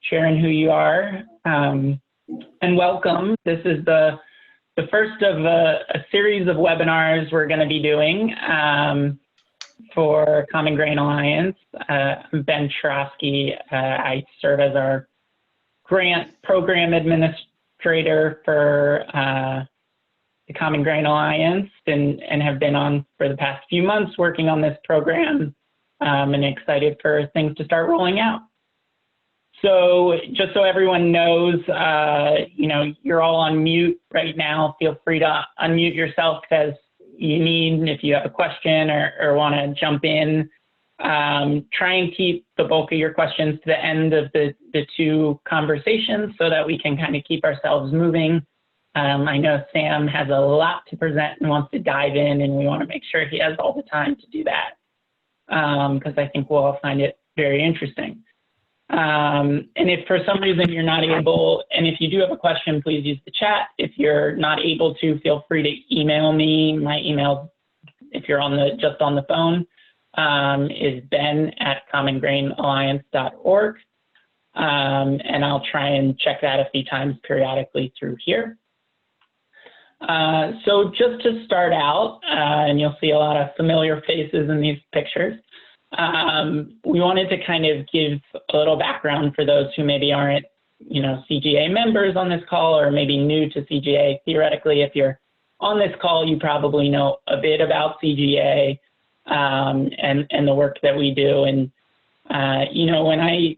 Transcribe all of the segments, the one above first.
sharing who you are, and welcome. This is the first of a series of webinars we're going to be doing for Common Grain Alliance. I'm Ben Sharofsky. I serve as our grant program administrator for the Common Grain Alliance and have been on for the past few months working on this program and excited for things to start rolling out. So just so everyone knows, you're all on mute right now. Feel free to unmute yourself as you need if you have a question or want to jump in. Try and keep the bulk of your questions to the end of the two conversations so that we can kind of keep ourselves moving. I know Sam has a lot to present and wants to dive in, and we want to make sure he has all the time to do that because I think we'll all find it very interesting. And if for some reason you're not able, and if you do have a question, please use the chat. If you're not able to, feel free to email me. My email, if you're just on the phone, is ben@commongrainalliance.org. And I'll try and check that a few times periodically through here. So just to start out, and you'll see a lot of familiar faces in these pictures, we wanted to kind of give a little background for those who maybe aren't, CGA members on this call or maybe new to CGA. Theoretically, if you're on this call, you probably know a bit about CGA and the work that we do. And, when I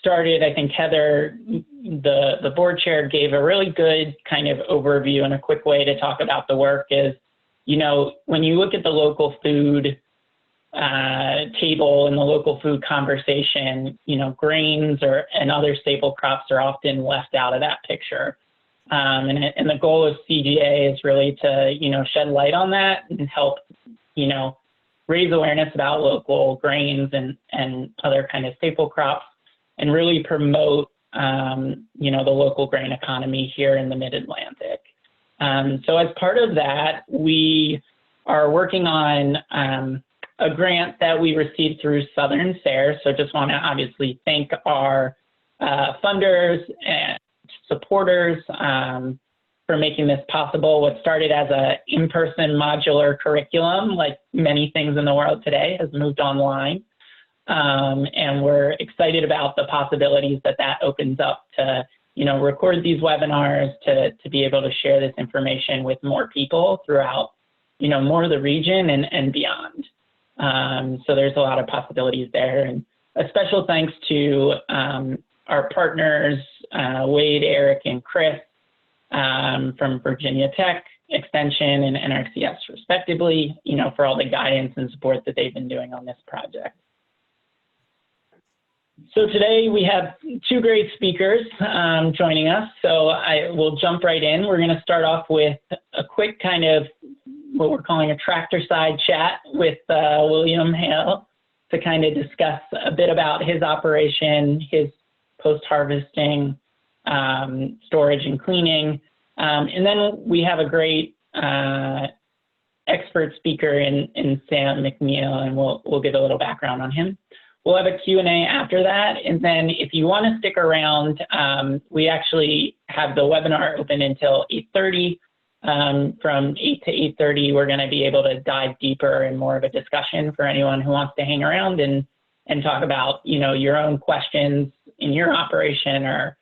started, I think Heather, the board chair, gave a really good kind of overview and a quick way to talk about the work is, when you look at the local food table and the local food conversation, grains and other staple crops are often left out of that picture. And the goal of CGA is really to, shed light on that and help, raise awareness about local grains and other kind of staple crops and really promote, the local grain economy here in the Mid-Atlantic. So as part of that, we are working on a grant that we received through Southern SARE. So just want to obviously thank our funders and supporters for making this possible. What started as an in-person modular curriculum, like many things in the world today, has moved online. And we're excited about the possibilities that opens up to, record these webinars, to be able to share this information with more people throughout, more of the region and beyond. So there's a lot of possibilities there. And a special thanks to our partners, Wade, Eric, and Chris from Virginia Tech Extension and NRCS respectively, for all the guidance and support that they've been doing on this project. So today we have two great speakers joining us. So I will jump right in. We're going to start off with a quick kind of what we're calling a tractor side chat with William Hale to kind of discuss a bit about his operation, his post-harvesting, storage and cleaning. And then we have a great expert speaker in Sam McNeill, and we'll give a little background on him. We'll have a Q&A after that, and then if you want to stick around, we actually have the webinar open until 8:30. From 8 to 8:30, we're going to be able to dive deeper and more of a discussion for anyone who wants to hang around and talk about, your own questions in your operation or,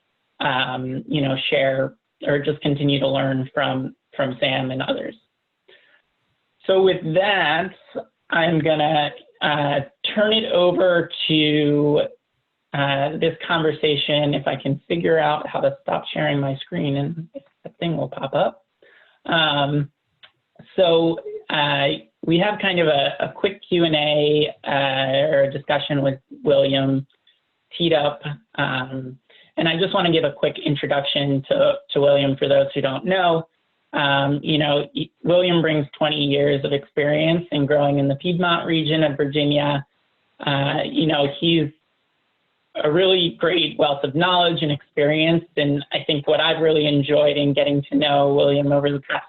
share or just continue to learn from Sam and others. So with that, I'm going to turn it over to this conversation, if I can figure out how to stop sharing my screen and if the thing will pop up. So we have kind of a quick Q&A or a discussion with William teed up. And I just want to give a quick introduction to William for those who don't know. William brings 20 years of experience in growing in the Piedmont region of Virginia. He's a really great wealth of knowledge and experience. And I think what I've really enjoyed in getting to know William over the past,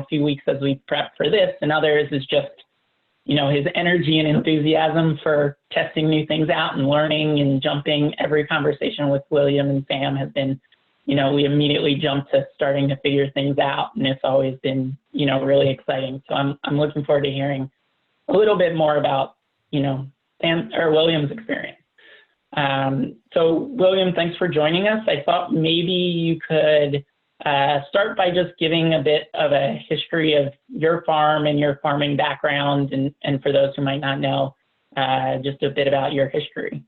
few weeks as we prep for this and others is just, you know, his energy and enthusiasm for testing new things out and learning and jumping. Every conversation with William and Sam has been, you know, we immediately jump to starting to figure things out, and it's always been, you know, really exciting. So I'm looking forward to hearing a little bit more about, you know, Sam or William's experience. So William, thanks for joining us. I thought maybe you could start by just giving a bit of a history of your farm and your farming background, and for those who might not know, just a bit about your history.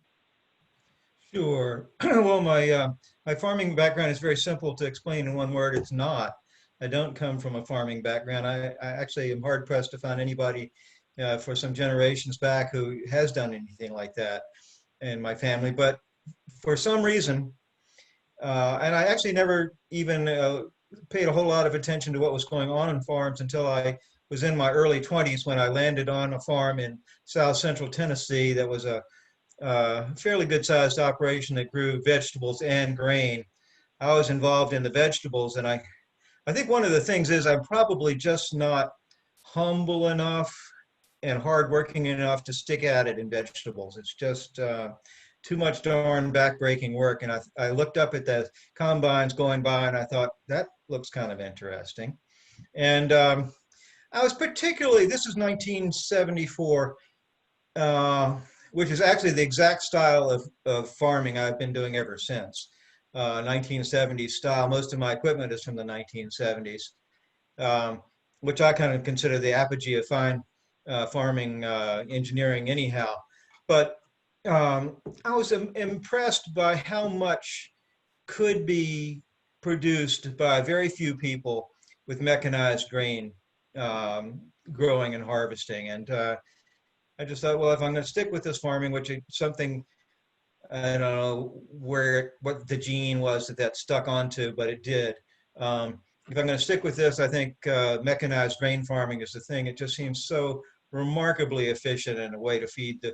Sure. Well, my farming background is very simple to explain in one word. It's not. I don't come from a farming background. I actually am hard pressed to find anybody for some generations back who has done anything like that in my family. But for some reason, and I actually never even paid a whole lot of attention to what was going on in farms until I was in my early 20s when I landed on a farm in South Central Tennessee that was a fairly good-sized operation that grew vegetables and grain. I was involved in the vegetables, and I think one of the things is I'm probably just not humble enough and hardworking enough to stick at it in vegetables. It's just too much darn backbreaking work. And I looked up at the combines going by, and I thought, that looks kind of interesting. And I was particularly, this is 1974, which is actually the exact style of farming I've been doing ever since. 1970s style. Most of my equipment is from the 1970s, which I kind of consider the apogee of fine farming engineering anyhow. But I was impressed by how much could be produced by very few people with mechanized grain growing and harvesting. And I just thought, well, if I'm going to stick with this farming, which is something, I don't know what the gene was that stuck onto, but it did. If I'm going to stick with this, I think mechanized grain farming is the thing. It just seems so remarkably efficient and a way to feed the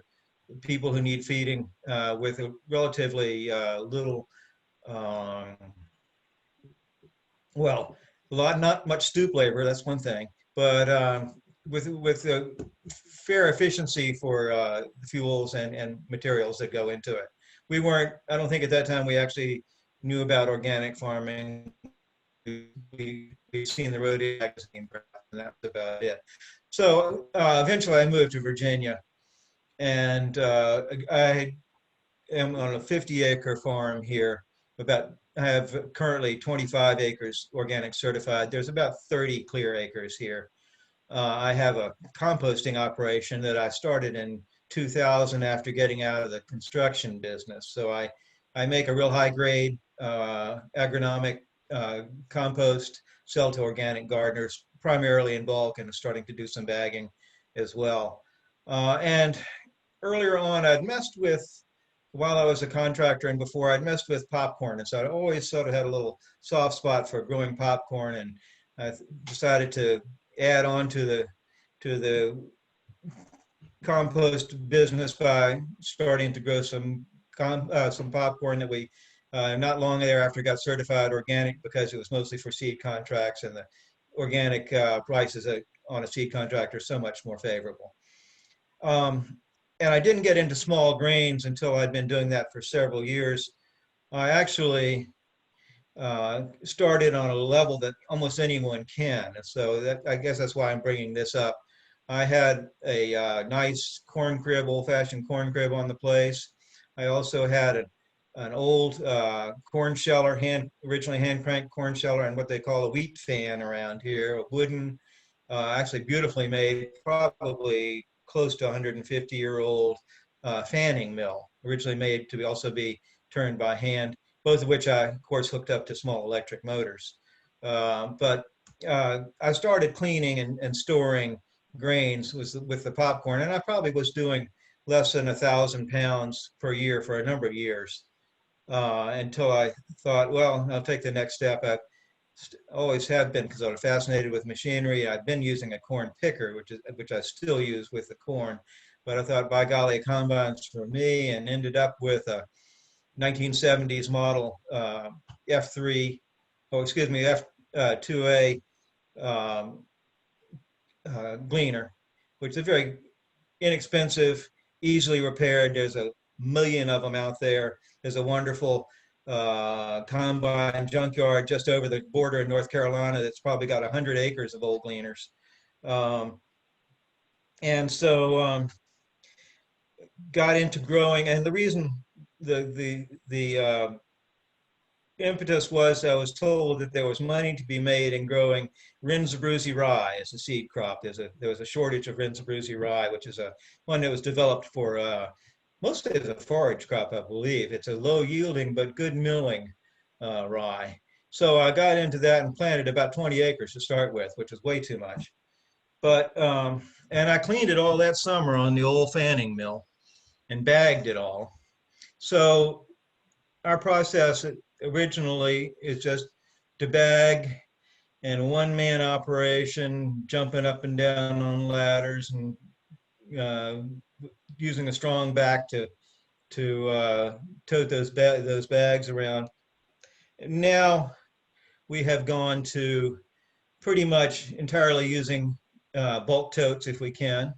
people who need feeding with a relatively little, well, not much stoop labor. That's one thing, but with fair efficiency for fuels and materials that go into it. We weren't, I don't think at that time we actually knew about organic farming. We'd seen the rodeo magazine, and that was about it. So eventually I moved to Virginia, and I am on a 50-acre farm here. I have currently 25 acres organic certified. There's about 30 clear acres here. I have a composting operation that I started in 2000 after getting out of the construction business. So I make a real high grade agronomic compost, sell to organic gardeners, primarily in bulk, and starting to do some bagging as well. And earlier on, I'd messed with, while I was a contractor and before, I'd messed with popcorn. And so I always sort of had a little soft spot for growing popcorn, and I decided to add on to the compost business by starting to grow some popcorn that we not long thereafter got certified organic, because it was mostly for seed contracts, and the organic prices on a seed contract are so much more favorable. And I didn't get into small grains until I'd been doing that for several years. I actually started on a level that almost anyone can. So I guess that's why I'm bringing this up. I had a nice corn crib, old-fashioned corn crib on the place. I also had an old corn sheller, originally hand-cranked corn sheller, and what they call a wheat fan around here, a wooden, actually beautifully made, probably close to 150-year-old fanning mill, originally made to also be turned by hand, both of which I, of course, hooked up to small electric motors. But I started cleaning and storing grains with the popcorn, and I probably was doing less than 1,000 pounds per year for a number of years until I thought, well, I'll take the next step. I always have been, because I was fascinated with machinery. I've been using a corn picker, which I still use with the corn, but I thought, by golly, a combine's for me, and ended up with a 1970s model F3, F2A gleaner, which is a very inexpensive, easily repaired. There's a million of them out there. There's a wonderful combine junkyard just over the border in North Carolina that's probably got 100 acres of old gleaners. Um, and so got into growing, and the reason the impetus was I was told that there was money to be made in growing Rinzabruzzi rye as a seed crop. There was a shortage of Rinzabruzzi rye, which is one that was developed for mostly as a forage crop, I believe. It's a low yielding but good milling rye. So I got into that and planted about 20 acres to start with, which was way too much. But and I cleaned it all that summer on the old fanning mill and bagged it all. So our process originally is just to bag and one-man operation, jumping up and down on ladders and using a strong back to tote those bags around. Now we have gone to pretty much entirely using bulk totes if we can,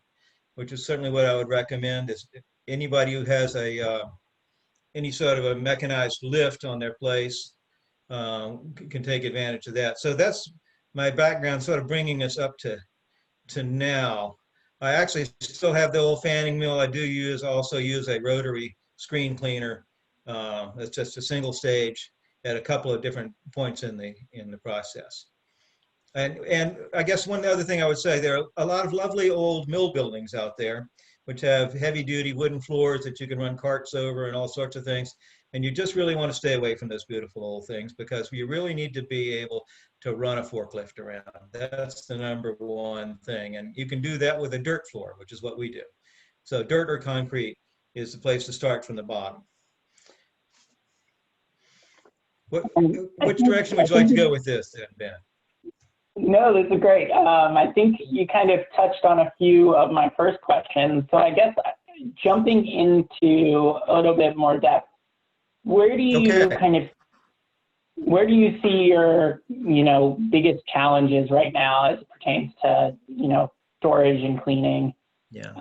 which is certainly what I would recommend. Is anybody who has any sort of a mechanized lift on their place can take advantage of that. So that's my background, sort of bringing us up to now. I actually still have the old fanning mill. I do also use a rotary screen cleaner. It's just a single stage at a couple of different points in the process. And I guess one other thing I would say, there are a lot of lovely old mill buildings out there, which have heavy duty wooden floors that you can run carts over and all sorts of things. And you just really want to stay away from those beautiful old things, because you really need to be able to run a forklift around. That's the number one thing. And you can do that with a dirt floor, which is what we do. So dirt or concrete is the place to start from the bottom. Which direction would you like to go with this then, Ben? No, this is great. I think you kind of touched on a few of my first questions. So I guess jumping into a little bit more depth, where do you see your, biggest challenges right now as it pertains to, storage and cleaning? Yeah.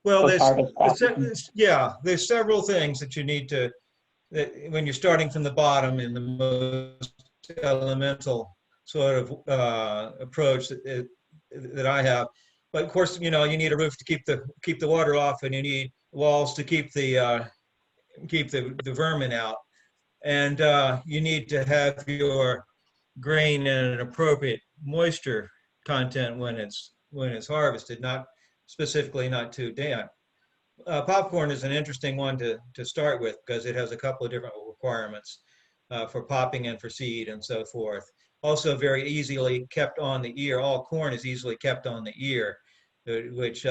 Well, there's several things that you need to, when you're starting from the bottom in the most elemental sort of approach that I have. But of course, you need a roof to keep the water off, and you need walls to keep the vermin out, and you need to have your grain in an appropriate moisture content when it's harvested, not too damp. Popcorn is an interesting one to start with, because it has a couple of different requirements for popping and for seed and so forth. Also very easily kept on the ear. All corn is easily kept on the ear, which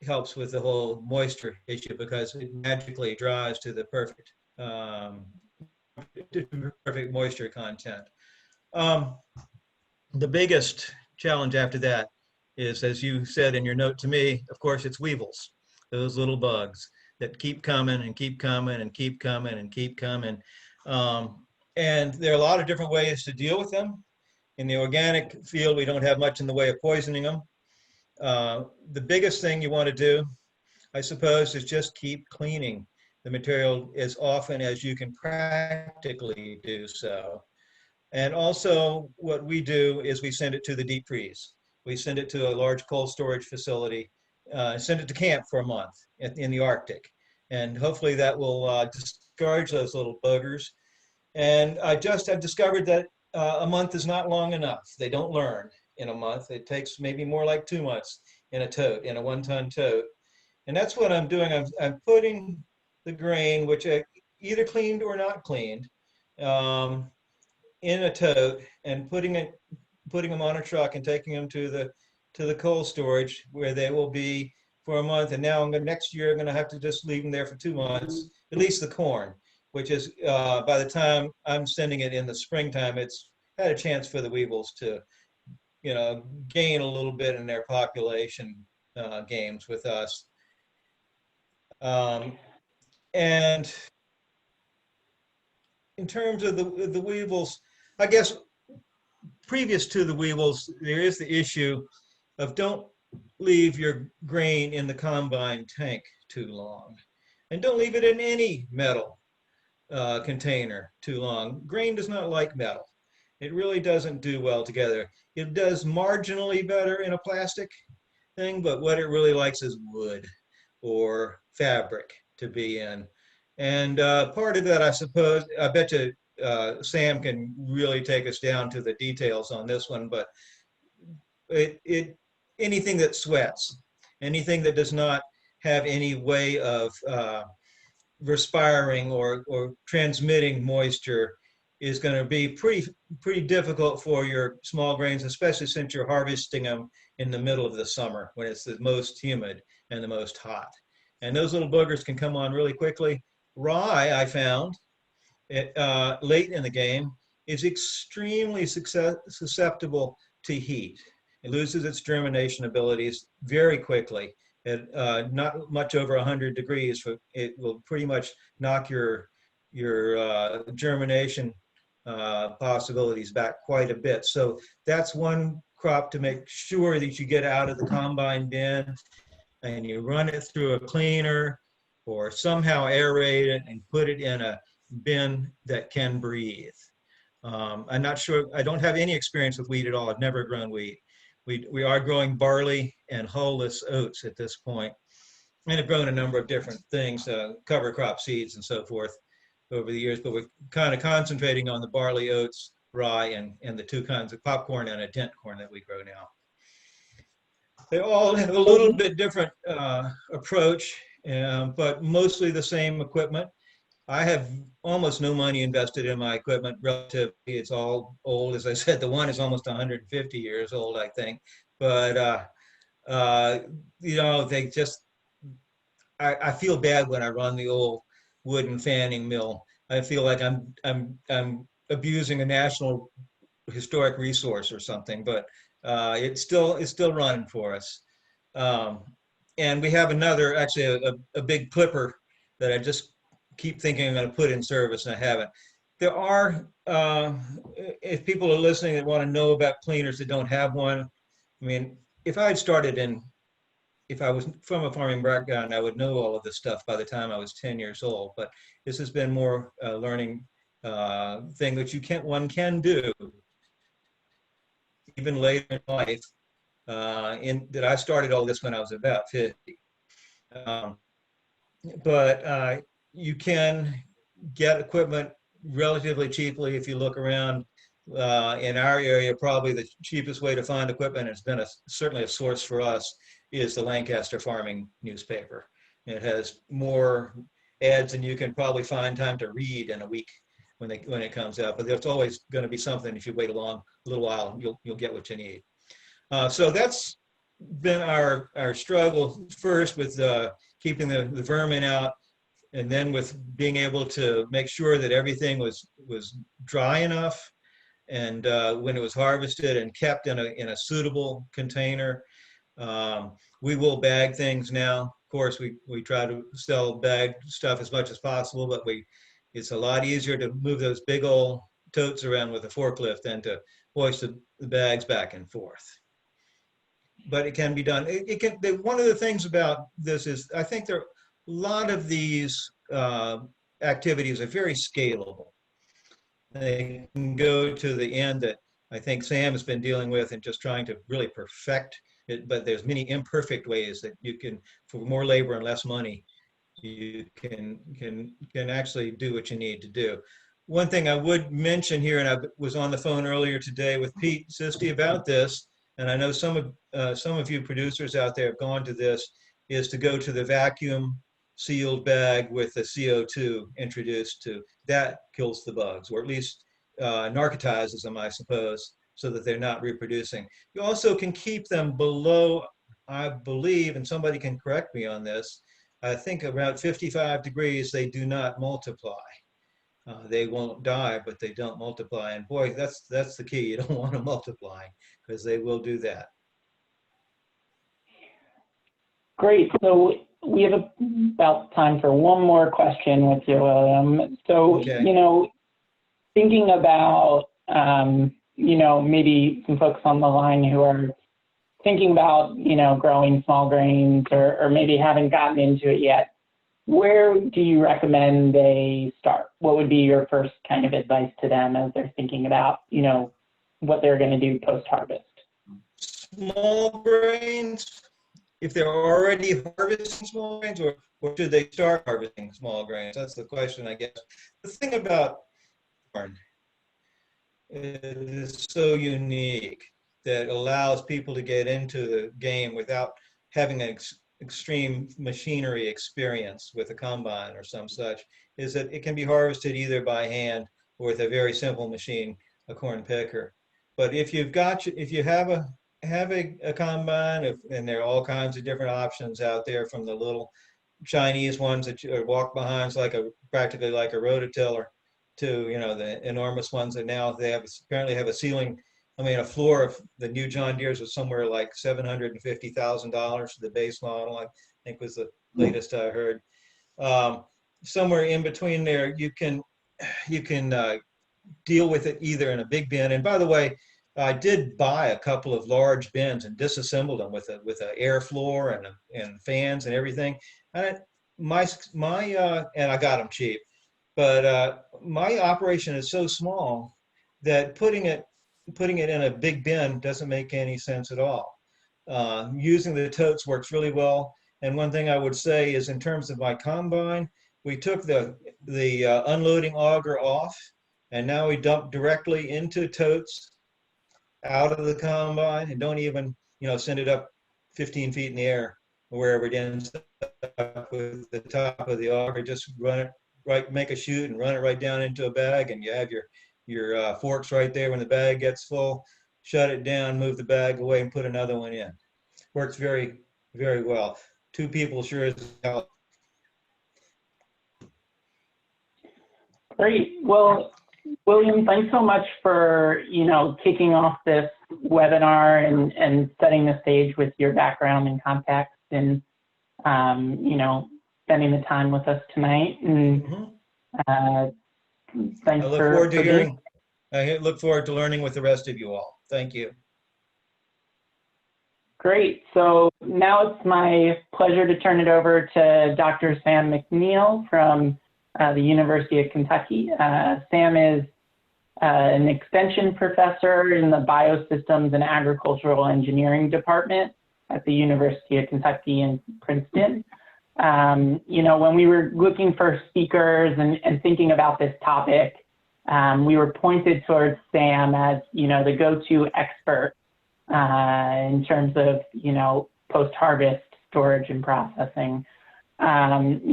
helps with the whole moisture issue, because it magically dries to the perfect moisture content. The biggest challenge after that is, as you said in your note to me, of course, it's weevils, those little bugs that keep coming and keep coming and keep coming and keep coming. And there are a lot of different ways to deal with them. In the organic field, we don't have much in the way of poisoning them. The biggest thing you want to do, I suppose, is just keep cleaning the material as often as you can practically do so. And also what we do is we send it to the deep freeze. We send it to a large cold storage facility, send it to camp for a month in the Arctic. And hopefully that will discourage those little buggers. And I've discovered that a month is not long enough. They don't learn in a month. It takes maybe more like 2 months in a 1-ton tote. And that's what I'm doing. I'm putting the grain, which I either cleaned or not cleaned, in a tote, and putting them on a truck and taking them to the cold storage, where they will be for a month. And now next year I'm going to have to just leave them there for 2 months, at least the corn, which is by the time I'm sending it in the springtime, it's had a chance for the weevils to, gain a little bit in their population games with us. And in terms of the weevils, I guess previous to the weevils, there is the issue of don't leave your grain in the combine tank too long. And don't leave it in any metal container too long. Grain does not like metal. It really doesn't do well together. It does marginally better in a plastic thing, but what it really likes is wood or fabric to be in. And part of that, I suppose, I bet you Sam can really take us down to the details on this one, but anything that sweats, anything that does not have any way of respiring or transmitting moisture is going to be pretty difficult for your small grains, especially since you're harvesting them in the middle of the summer when it's the most humid and the most hot. And those little boogers can come on really quickly. Rye, I found, late in the game, is extremely susceptible to heat. It loses its germination abilities very quickly. At not much over 100 degrees, it will pretty much knock your germination possibilities back quite a bit. So that's one crop to make sure that you get out of the combine bin and you run it through a cleaner or somehow aerate it and put it in a bin that can breathe. I'm not sure, I don't have any experience with wheat at all. I've never grown wheat. We are growing barley and hull-less oats at this point, and have grown a number of different things, cover crop seeds and so forth over the years, but we're kind of concentrating on the barley, oats, rye, and the two kinds of popcorn and a dent corn that we grow now. They all have a little bit different approach, but mostly the same equipment. I have almost no money invested in my equipment relatively. It's all old. As I said, the one is almost 150 years old, I think. But, you know, they just, I feel bad when I run the old wooden fanning mill. I feel like I'm abusing a national historic resource or something, but it's still running for us. And we have another, actually a big clipper that I just keep thinking I'm going to put in service, and I haven't. There are, if people are listening that want to know about cleaners that don't have one, I mean, if I was from a farming background, I would know all of this stuff by the time I was 10 years old. But this has been more a learning thing that one can do even later in life. That I started all this when I was about 50. But you can get equipment relatively cheaply if you look around. In our area, probably the cheapest way to find equipment, has been certainly a source for us, is the Lancaster Farming newspaper. It has more ads than you can probably find time to read in a week when it comes out. But there's always going to be something. If you wait a little while, you'll get what you need. So that's been our struggle first with keeping the vermin out, and then with being able to make sure that everything was dry enough, and when it was harvested and kept in a suitable container. We will bag things now. Of course, we try to sell bagged stuff as much as possible, but it's a lot easier to move those big old totes around with a forklift than to hoist the bags back and forth. But it can be done. One of the things about this is, I think a lot of these activities are very scalable. They can go to the end that I think Sam has been dealing with and just trying to really perfect it, but there's many imperfect ways that you can, for more labor and less money, you can actually do what you need to do. One thing I would mention here, and I was on the phone earlier today with Pete Sisti about this, and I know some of you producers out there have gone to this, is to go to the vacuum sealed bag with the CO2 introduced to. That kills the bugs, or at least narcotizes them, I suppose, so that they're not reproducing. You also can keep them below, I believe, and somebody can correct me on this, I think around 55 degrees they do not multiply. They won't die, but they don't multiply. And boy, that's the key. You don't want to multiply, because they will do that. Great. So we have about time for one more question with you, William. So, Okay. you know, thinking about, you know, maybe some folks on the line who are thinking about, growing small grains or maybe haven't gotten into it yet, where do you recommend they start? What would be your first kind of advice to them as they're thinking about, what they're going to do post-harvest? Small grains, if they're already harvesting small grains, or should they start harvesting small grains? That's the question, I guess. The thing about corn is so unique that allows people to get into the game without having an extreme machinery experience with a combine or some such, is that it can be harvested either by hand or with a very simple machine, a corn picker. But if you have a combine, and there are all kinds of different options out there, from the little Chinese ones that you walk behind, practically like a rototiller, to the enormous ones that now they apparently have a ceiling. I mean, a floor of the new John Deere's was somewhere like $750,000 for the base model, I think was the latest I heard. Somewhere in between there, you can deal with it either in a big bin. And by the way, I did buy a couple of large bins and disassembled them with an air floor and fans and everything. And and I got them cheap. But my operation is so small that putting it in a big bin doesn't make any sense at all. Using the totes works really well. And one thing I would say is, in terms of my combine, we took the unloading auger off, and now we dump directly into totes out of the combine, and don't even send it up 15 feet in the air or wherever it ends up with the top of the auger. Just run it right, make a chute and run it right down into a bag, and you have your forks right there. When the bag gets full, shut it down, move the bag away, and put another one in. Works very, very well. Two people sure as hell. Great. Well, William, thanks so much for, kicking off this webinar and setting the stage with your background and context, and, spending the time with us tonight. And thanks I look forward to learning with the rest of you all. Thank you. Great. So now it's my pleasure to turn it over to Dr. Sam McNeill from the University of Kentucky. Sam is an extension professor in the Biosystems and Agricultural Engineering Department at the University of Kentucky in Princeton. When we were looking for speakers and thinking about this topic, we were pointed towards Sam as, the go-to expert in terms of, post-harvest storage and processing. Sam's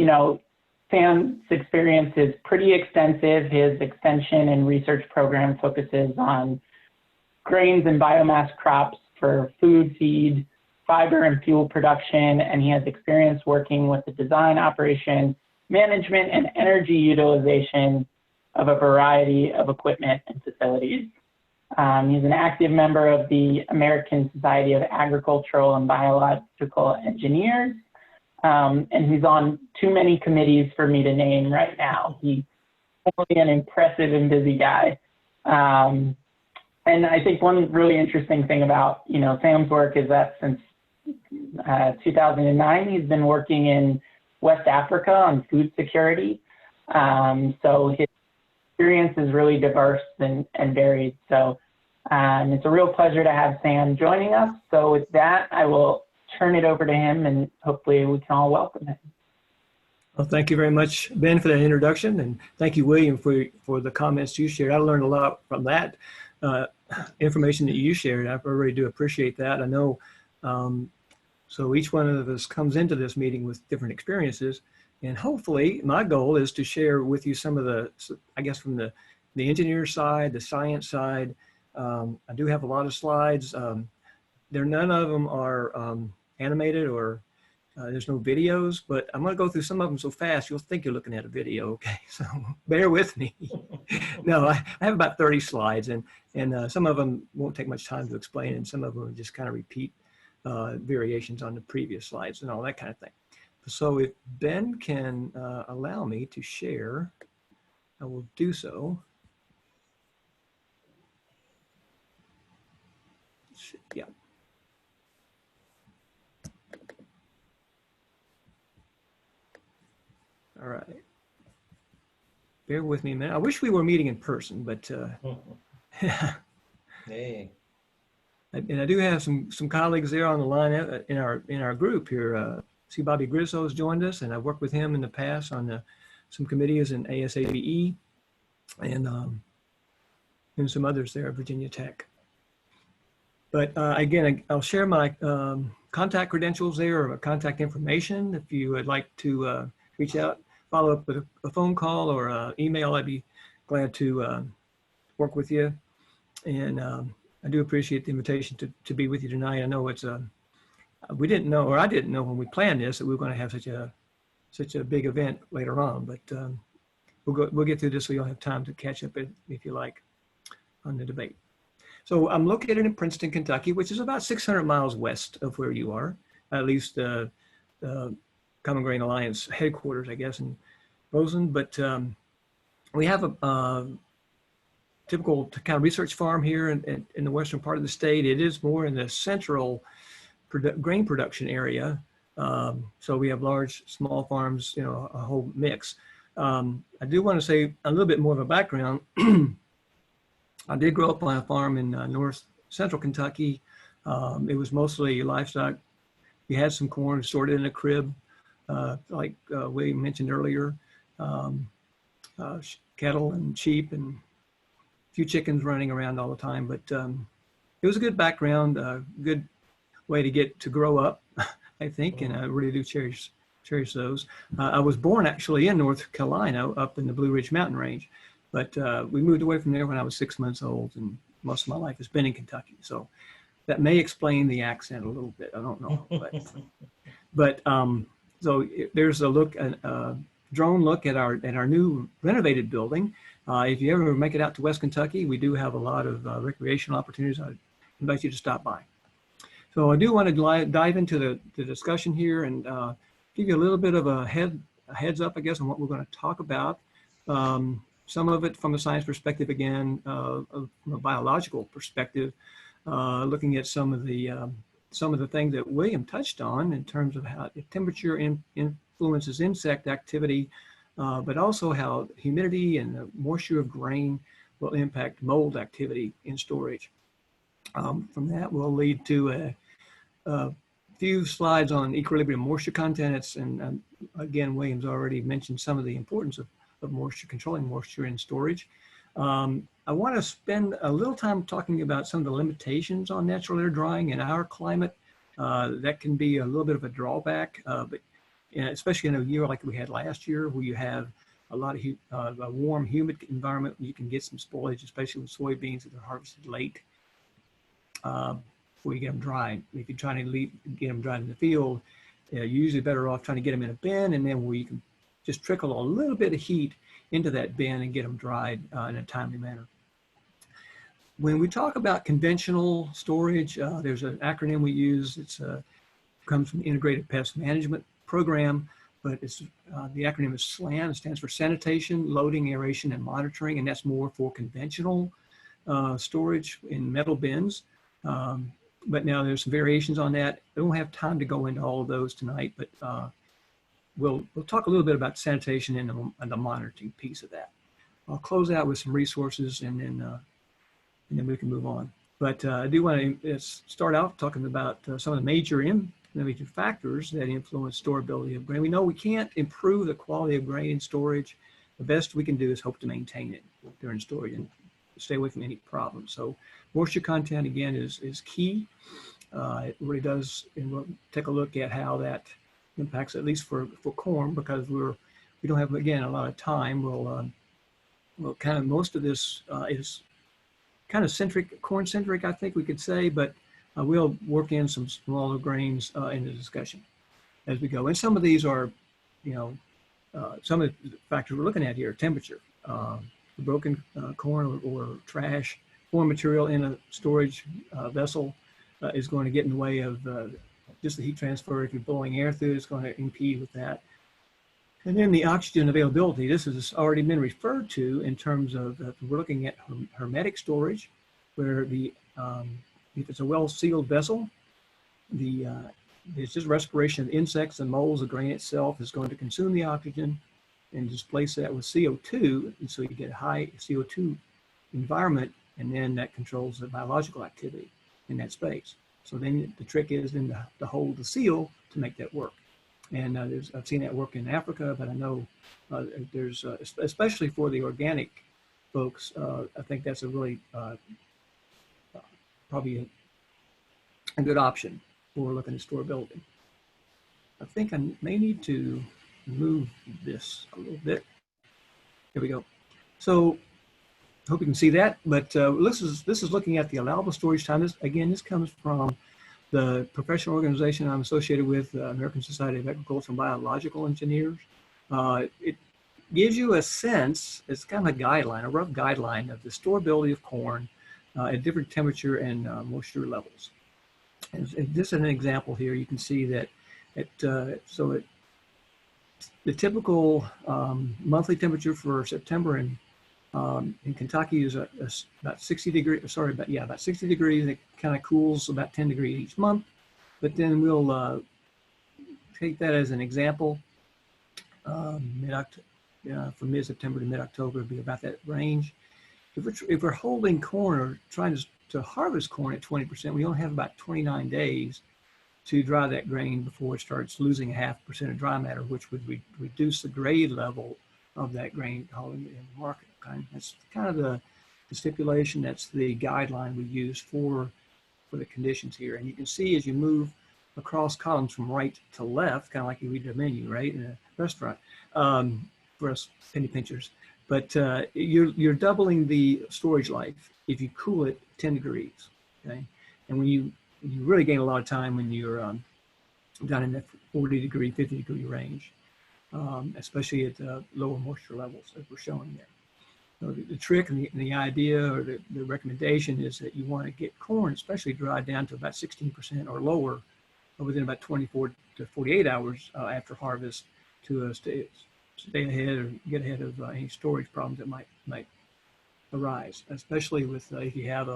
experience is pretty extensive. His extension and research program focuses on grains and biomass crops for food, feed, fiber, and fuel production, and he has experience working with the design, operation, management, and energy utilization of a variety of equipment and facilities. He's an active member of the American Society of Agricultural and Biological Engineers, and he's on too many committees for me to name right now. He's definitely an impressive and busy guy. And I think one really interesting thing about, Sam's work is that since 2009, he's been working in West Africa on food security. So his experience is really diverse and varied. So it's a real pleasure to have Sam joining us. So with that, I will turn it over to him, and hopefully we can all welcome him. Well, thank you very much, Ben, for that introduction, and thank you, William, for the comments you shared. I learned a lot from that information that you shared. I really do appreciate that. I know, so each one of us comes into this meeting with different experiences, and hopefully my goal is to share with you some of the, I guess, from the engineer side, the science side. I do have a lot of slides. None of them are animated, or there's no videos, but I'm going to go through some of them so fast you'll think you're looking at a video. Okay, so bear with me. No, I have about 30 slides, and some of them won't take much time to explain, and some of them just kind of repeat variations on the previous slides and all that kind of thing. So if Ben can allow me to share, I will do so. Yeah. All right. Bear with me a minute. I wish we were meeting in person, but Hey. and I do have some colleagues there on the line in our group here. See, Bobby Grissow has joined us, and I've worked with him in the past on some committees in ASABE and some others there at Virginia Tech. But again, I'll share my contact credentials there, or contact information. If you would like to reach out, follow up with a phone call or email, I'd be glad to work with you. And I do appreciate the invitation to be with you tonight. I know it's we didn't know, or I didn't know when we planned this, that we were going to have such a big event later on. But we'll get through this so you'll have time to catch up if you like on the debate. So I'm located in Princeton, Kentucky, which is about 600 miles west of where you are, at least the Common Grain Alliance headquarters, I guess, in Roseland. But we have a typical kind of research farm here in the western part of the state. It is more in the central grain production area. So we have large, small farms, you know, a whole mix. I do want to say a little bit more of a background. I did grow up on a farm in north central Kentucky. It was mostly livestock. We had some corn stored in a crib, like William mentioned earlier, cattle and sheep and a few chickens running around all the time. But it was a good background, a good way to get to grow up, I think, and I really do cherish those. I was born actually in North Carolina, up in the Blue Ridge Mountain Range. But we moved away from there when I was 6 months old, and most of my life has been in Kentucky. So that may explain the accent a little bit. I don't know, but so there's a drone look at our new renovated building. If you ever make it out to West Kentucky, we do have a lot of recreational opportunities. I invite you to stop by. So I do want to dive into the discussion here and give you a little bit of a heads up, I guess, on what we're going to talk about. Some of it from a science perspective, again, from a biological perspective, looking at some of the things that William touched on in terms of how the temperature influences insect activity, but also how humidity and the moisture of grain will impact mold activity in storage. From that will lead to a few slides on equilibrium moisture content. And again, William's already mentioned some of the importance of moisture, controlling moisture in storage. I want to spend a little time talking about some of the limitations on natural air drying in our climate. That can be a little bit of a drawback, but especially in a year like we had last year, where you have a lot of a warm, humid environment, you can get some spoilage, especially with soybeans that are harvested late before you get them dried. If you're trying to get them dried in the field, you're usually better off trying to get them in a bin, and then where you can just trickle a little bit of heat into that bin and get them dried in a timely manner. When we talk about conventional storage, there's an acronym we use. It comes from the Integrated Pest Management Program, but it's the acronym is SLAM. It stands for Sanitation, Loading, Aeration, and Monitoring, and that's more for conventional storage in metal bins. But now there's some variations on that. I don't have time to go into all of those tonight, but we'll talk a little bit about sanitation and the monitoring piece of that. I'll close out with some resources and then we can move on. But I do want to start out talking about some of the major factors that influence storability of grain. We know we can't improve the quality of grain in storage. The best we can do is hope to maintain it during storage and stay away from any problems. So moisture content, again, is key. It really does, and we'll take a look at how that impacts, at least for corn, because we don't have, again, a lot of time. We'll kind of, most of this is kind of corn-centric, I think we could say, but we'll work in some smaller grains in the discussion as we go. And some of these are, some of the factors we're looking at here: temperature, broken corn or trash, foreign material in a storage vessel is going to get in the way of just the heat transfer. If you're blowing air through it, it's going to impede with that. And then the oxygen availability. This has already been referred to in terms of we're looking at hermetic storage, where if it's a well-sealed vessel, it's just respiration of insects and molds. The grain itself is going to consume the oxygen and displace that with CO2, and so you get a high CO2 environment, and then that controls the biological activity in that space. So then the trick is then to hold the seal to make that work. And I've seen that work in Africa, but I know there's, especially for the organic folks, I think that's a really probably a good option for looking at storability. I think I may need to move this a little bit. Here we go. So hope you can see that, but this is looking at the allowable storage time. This comes from the professional organization I'm associated with, the American Society of Agricultural and Biological Engineers. It gives you a sense, it's kind of a guideline, a rough guideline of the storability of corn at different temperature and moisture levels. And this is an example here. You can see that the typical monthly temperature for September in Kentucky is about 60 degrees, about 60 degrees. It kind of cools about 10 degrees each month. But then we'll take that as an example. From mid-September to mid-October would be about that range. If we're holding corn or trying to harvest corn at 20%, we only have about 29 days to dry that grain before it starts losing 0.5% of dry matter, which would reduce the grade level of that grain hauling it in the market. Okay? That's kind of the stipulation. That's the guideline we use for the conditions here. And you can see as you move across columns from right to left, kind of like you read the menu, right, in a restaurant, for us penny pinchers. But you're doubling the storage life if you cool it 10 degrees, okay? And when you really gain a lot of time when you're down in that 40 degree, 50 degree range, especially at lower moisture levels as we're showing there. So the trick and the idea or the recommendation is that you want to get corn, especially dried down to about 16% or lower within about 24 to 48 hours after harvest to stay ahead or get ahead of any storage problems that might arise, especially with if you have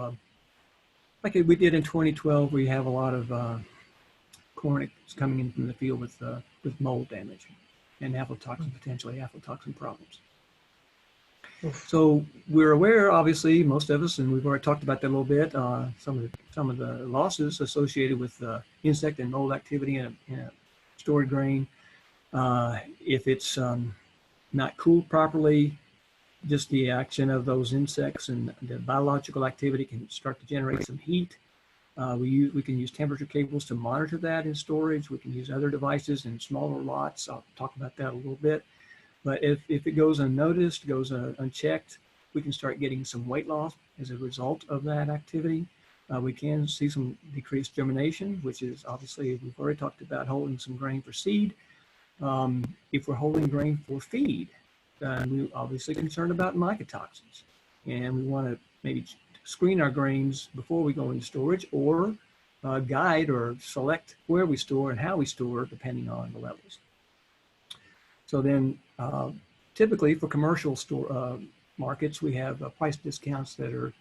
like we did in 2012, we have a lot of corn coming in from the field with mold damage and aflatoxin, potentially aflatoxin problems. So we're aware, obviously, most of us, and we've already talked about that a little bit, some of the losses associated with insect and mold activity in a stored grain. If it's not cooled properly, just the action of those insects and the biological activity can start to generate some heat. We can use temperature cables to monitor that in storage. We can use other devices in smaller lots. I'll talk about that a little bit. But if it goes unnoticed, goes unchecked, we can start getting some weight loss as a result of that activity. We can see some decreased germination, which is obviously, we've already talked about holding some grain for seed. If we're holding grain for feed, we're obviously concerned about mycotoxins. And we want to maybe screen our grains before we go into storage, or guide or select where we store and how we store depending on the levels. So then typically for commercial store markets, we have price discounts that are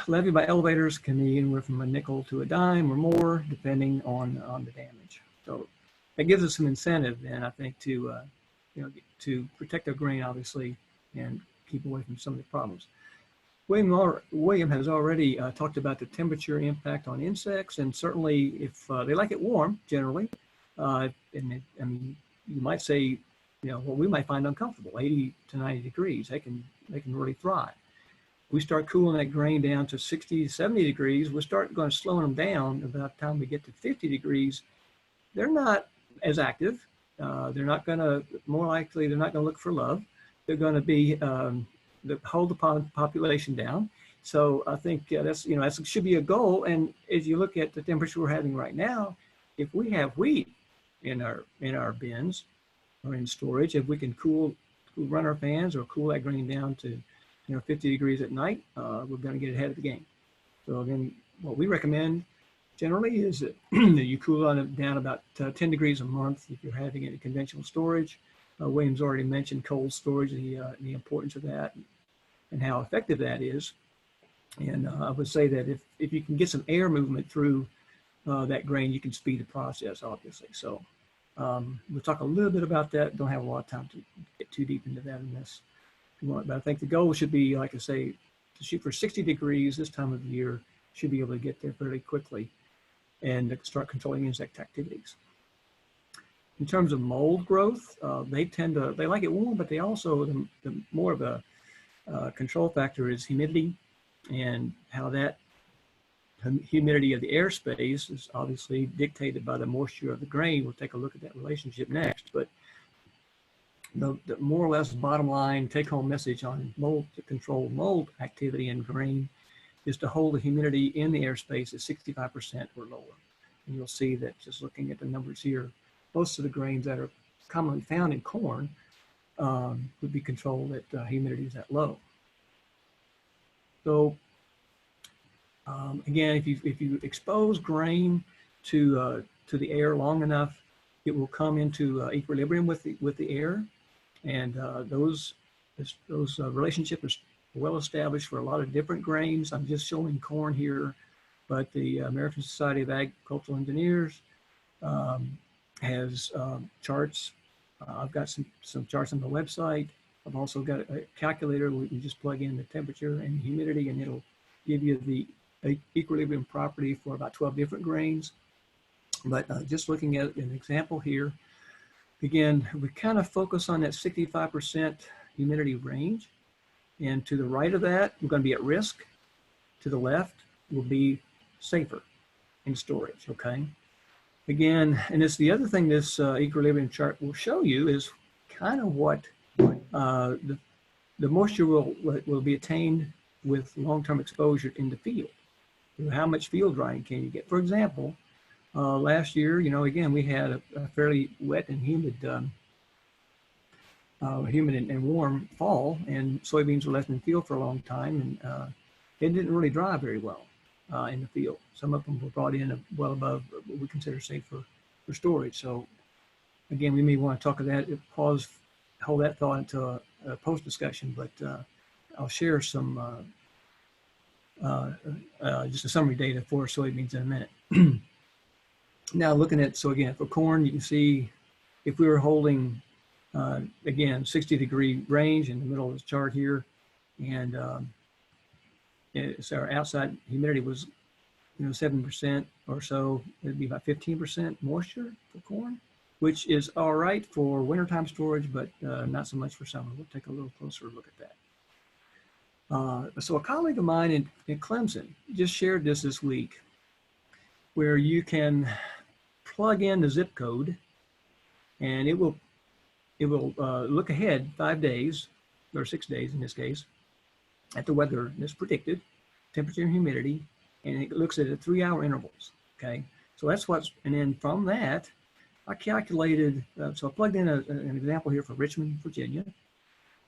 levied by elevators, can be anywhere from a nickel to a dime or more, depending on the damage. So that gives us some incentive then, I think, to protect our grain, obviously, and keep away from some of the problems. William has already talked about the temperature impact on insects, and certainly if they like it warm, generally, you might say, what we might find uncomfortable, 80 to 90 degrees, they can really thrive. We start cooling that grain down to 60 to 70 degrees, we'll start going to slow them down. About the time we get to 50 degrees, they're not as active. They're not going to, more likely, they're not going to look for love. They're going to be, hold the population down. So I think that should be a goal. And as you look at the temperature we're having right now, if we have wheat in our bins or in storage, if we can run our fans or cool that grain down to 50 degrees at night, we're going to get ahead of the game. So again, what we recommend generally is that you cool it down about 10 degrees a month if you're having it in conventional storage. William's already mentioned cold storage, the importance of that and how effective that is. And I would say that if you can get some air movement through that grain, you can speed the process, obviously. So We'll talk a little bit about that. Don't have a lot of time to get too deep into that in this. But I think the goal should be, like I say, to shoot for 60 degrees this time of the year. Should be able to get there fairly quickly and start controlling insect activities. In terms of mold growth, they like it warm, but they also, the more of a control factor is humidity, and how that humidity of the airspace is obviously dictated by the moisture of the grain. We'll take a look at that relationship next, but the more or less bottom line take-home message on mold, to control mold activity in grain, is to hold the humidity in the airspace at 65% or lower. And you'll see that just looking at the numbers here, most of the grains that are commonly found in corn would be controlled at humidity is that low. So again, if you expose grain to the air long enough, it will come into equilibrium with the air, and those relationships are well established for a lot of different grains. I'm just showing corn here, but the American Society of Agricultural Engineers has charts. I've got some charts on the website. I've also got a calculator where you can just plug in the temperature and humidity, and it'll give you the equilibrium property for about 12 different grains. But just looking at an example here, again, we kind of focus on that 65% humidity range. And to the right of that, we're going to be at risk. To the left will be safer in storage, okay? Again, and it's the other thing this equilibrium chart will show you is kind of what the moisture will be attained with long-term exposure in the field. How much field drying can you get? For example, last year, again, we had a fairly wet and humid and warm fall, and soybeans were left in the field for a long time, and it didn't really dry very well in the field. Some of them were brought in well above what we consider safe for storage. So again, we may want to talk about that, hold that thought until a post discussion, but I'll share some just a summary data for soybeans in a minute. Now looking at, so again, for corn, you can see if we were holding again, 60-degree range in the middle of this chart here, and so our outside humidity was 7% or so. It'd be about 15% moisture for corn, which is all right for wintertime storage, but not so much for summer. We'll take a little closer look at that. So a colleague of mine in Clemson just shared this week, where you can plug in the zip code, and it will look ahead 5 days, or 6 days in this case, at the weather that's predicted, temperature and humidity, and it looks at 3-hour intervals, okay? So that's and then from that, I calculated, so I plugged in an example here for Richmond, Virginia,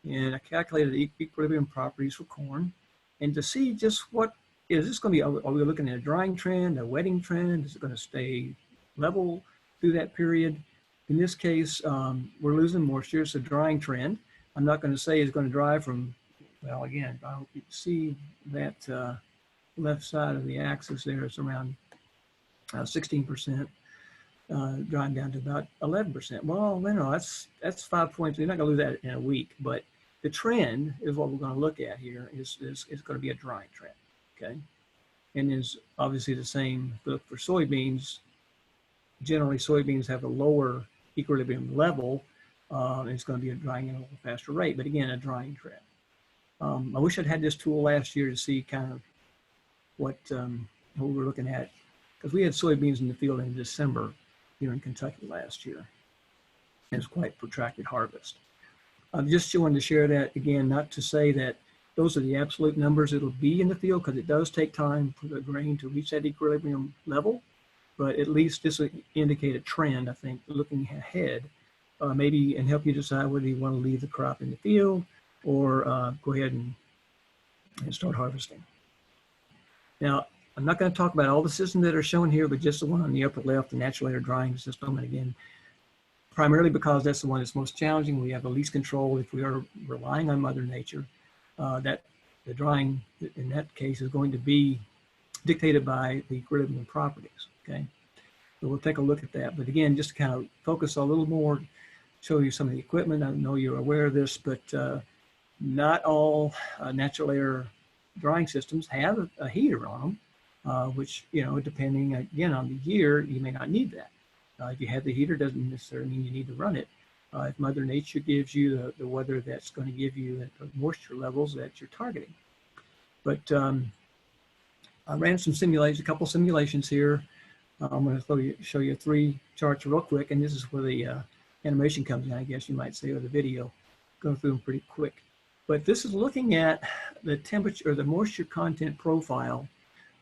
and I calculated the equilibrium properties for corn, and to see just what, is this going to be, are we looking at a drying trend, a wetting trend? Is it going to stay level through that period? In this case, we're losing moisture. It's a drying trend. I'm not going to say it's going to dry from, well, again, I hope you can see that left side of the axis there is around 16%, drying down to about 11%. Well, that's 5 points. You're not going to lose that in a week, but the trend is what we're going to look at here is going to be a drying trend, okay? And is obviously the same for soybeans. Generally, soybeans have a lower equilibrium level, and it's going to be a drying at a little faster rate, but again, a drying trend. I wish I'd had this tool last year to see kind of what we were looking at, because we had soybeans in the field in December here in Kentucky last year. And it's quite protracted harvest. I just wanted to share that again, not to say that those are the absolute numbers it'll be in the field, because it does take time for the grain to reach that equilibrium level. But at least this will indicate a trend, I think, looking ahead, maybe, and help you decide whether you want to leave the crop in the field or go ahead and start harvesting. Now, I'm not going to talk about all the systems that are shown here, but just the one on the upper left, the natural air drying system. And again, primarily because that's the one that's most challenging. We have the least control if we are relying on Mother Nature. That the drying, in that case, is going to be dictated by the equilibrium properties, okay? So we'll take a look at that. But again, just to kind of focus a little more, show you some of the equipment. I know you're aware of this, but not all natural air drying systems have a heater on them, which, you know, depending again on the year, you may not need that. If you have the heater, doesn't necessarily mean you need to run it. If Mother Nature gives you the weather that's going to give you the moisture levels that you're targeting. But I ran some simulations, a couple simulations here. I'm going to show you 3 charts real quick, and this is where the animation comes in, I guess you might say, or the video. Go through them pretty quick. But this is looking at the temperature or the moisture content profile,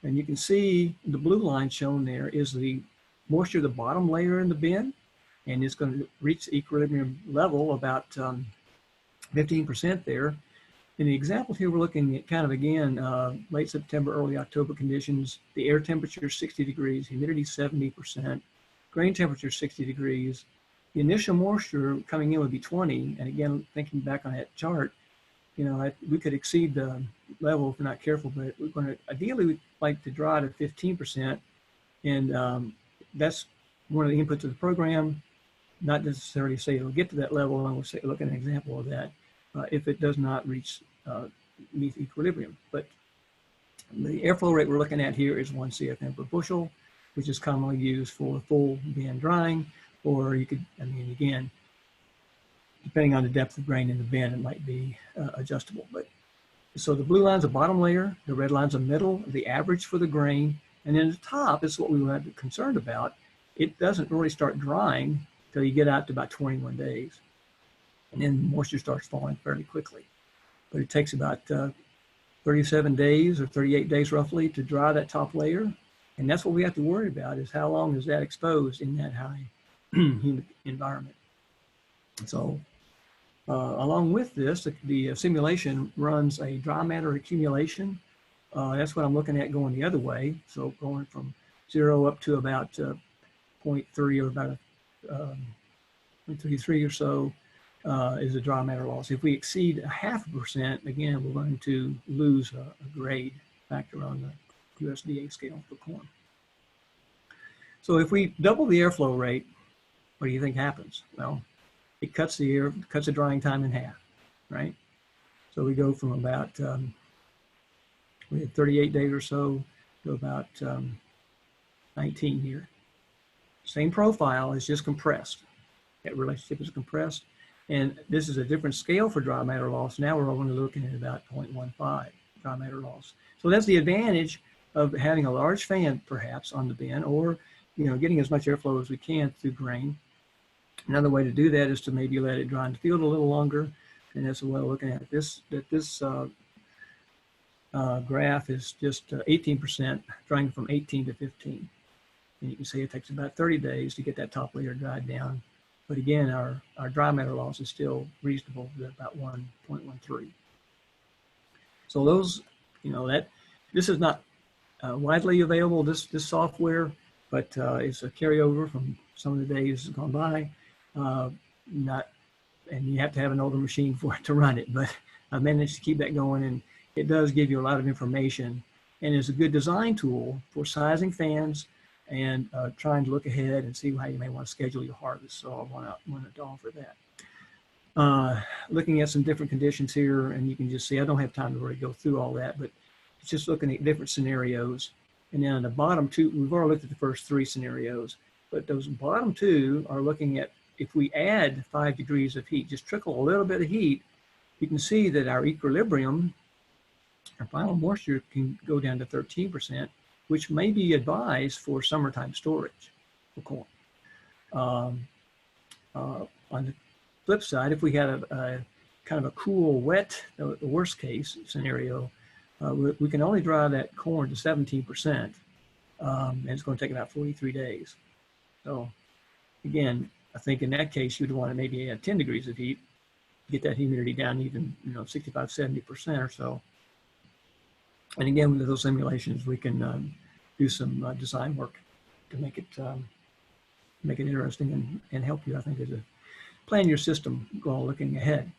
and you can see the blue line shown there is the moisture of the bottom layer in the bin, and it's going to reach the equilibrium level about 15% there. In the example here, we're looking at kind of, again, late September, early October conditions. The air temperature is 60 degrees, humidity 70%, grain temperature 60 degrees. The initial moisture coming in would be 20. And again, thinking back on that chart, you know, we could exceed the level if we're not careful, but we're going to, ideally, we'd like to dry to 15%. And that's one of the inputs of the program. Not necessarily say it'll get to that level, and we'll say, look at an example of that. If it does not reach meet equilibrium. But the airflow rate we're looking at here is 1 CFM per bushel, which is commonly used for full bin drying, or you could, I mean, again, depending on the depth of grain in the bin, it might be adjustable. But so the blue line's the bottom layer, the red line's the middle, the average for the grain, and then the top is what we were concerned about. It doesn't really start drying until you get out to about 21 days. And then moisture starts falling fairly quickly. But it takes about 37 days or 38 days roughly to dry that top layer. And that's what we have to worry about, is how long is that exposed in that high humid environment. So along with this, the simulation runs a dry matter accumulation. That's what I'm looking at going the other way. So going from 0 up to about 0.3 or about 0.33 or so. Is a dry matter loss. If we exceed 0.5%, again, we're going to lose a grade factor on the USDA scale for corn. So if we double the airflow rate, what do you think happens? Well, it cuts the drying time in half, right? So we go from about, we had 38 days or so to about 19 here. Same profile, is just compressed. That relationship is compressed. And this is a different scale for dry matter loss. Now we're only looking at about 0.15 dry matter loss. So that's the advantage of having a large fan, perhaps, on the bin, or, you know, getting as much airflow as we can through grain. Another way to do that is to maybe let it dry in the field a little longer. And that's a way of looking at this. This graph is just 18%, drying from 18 to 15. And you can see it takes about 30 days to get that top layer dried down. But again, our dry matter loss is still reasonable at about 1.13. So those, you know, this is not widely available, this software, but it's a carryover from some of the days gone by. And you have to have an older machine for it to run it, but I've managed to keep that going, and it does give you a lot of information, and is a good design tool for sizing fans and trying to look ahead and see how you may want to schedule your harvest. So I wanted to offer that. Looking at some different conditions here, and you can just see, I don't have time to really go through all that, but it's just looking at different scenarios. And then on the bottom two, we've already looked at the first 3 scenarios, but those bottom 2 are looking at, if we add 5 degrees of heat, just trickle a little bit of heat, you can see that our equilibrium, our final moisture, can go down to 13%, which may be advised for summertime storage for corn. On the flip side, if we had a kind of a cool, wet, the worst case scenario, we can only dry that corn to 17%, and it's going to take about 43 days. So again, I think in that case, you'd want to maybe add 10 degrees of heat, get that humidity down even, 65, 70% or so. And again, with those simulations, we can do some design work to make it interesting and help you, I think, as a plan your system goal looking ahead.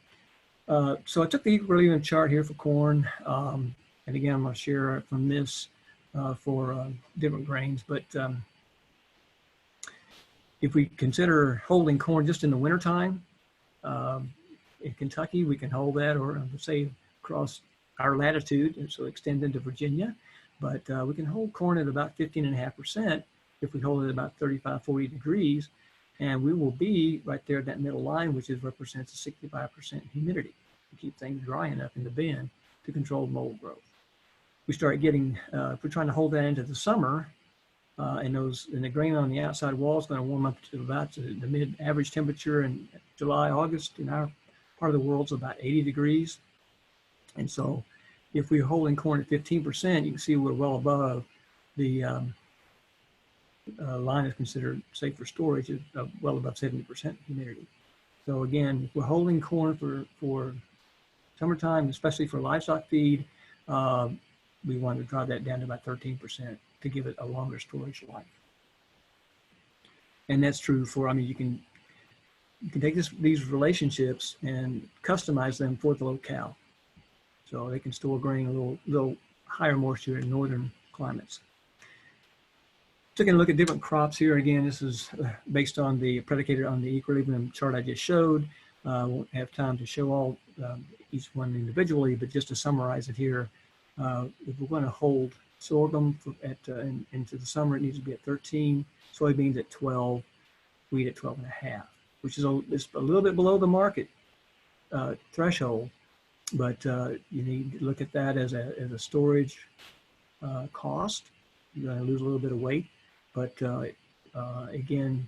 So I took the equilibrium chart here for corn, and again, I'm going to share from this for different grains, but if we consider holding corn just in the wintertime, in Kentucky, we can hold that, or say across our latitude, and so extend into Virginia. But we can hold corn at about 15.5% if we hold it at about 35, 40 degrees. And we will be right there at that middle line, which represents a 65% humidity to keep things dry enough in the bin to control mold growth. We start getting, if we're trying to hold that into the summer, and the grain on the outside wall is going to warm up to about the mid-average temperature in July, August. In our part of the world, is about 80 degrees. And so if we're holding corn at 15%, you can see we're well above the line is considered safe for storage, is well above 70% humidity. So again, if we're holding corn for summertime, especially for livestock feed, we want to drive that down to about 13% to give it a longer storage life. And that's true for, I mean, you can take these relationships and customize them for the locale. So they can store grain a little higher moisture in northern climates. Taking a look at different crops here. Again, this is based on predicated on the equilibrium chart I just showed. Won't have time to show all each one individually, but just to summarize it here, if we're going to hold sorghum into the summer, it needs to be at 13, soybeans at 12, wheat at 12.5, which is a little bit below the market threshold, but you need to look at that as a storage cost. You're going to lose a little bit of weight, but again,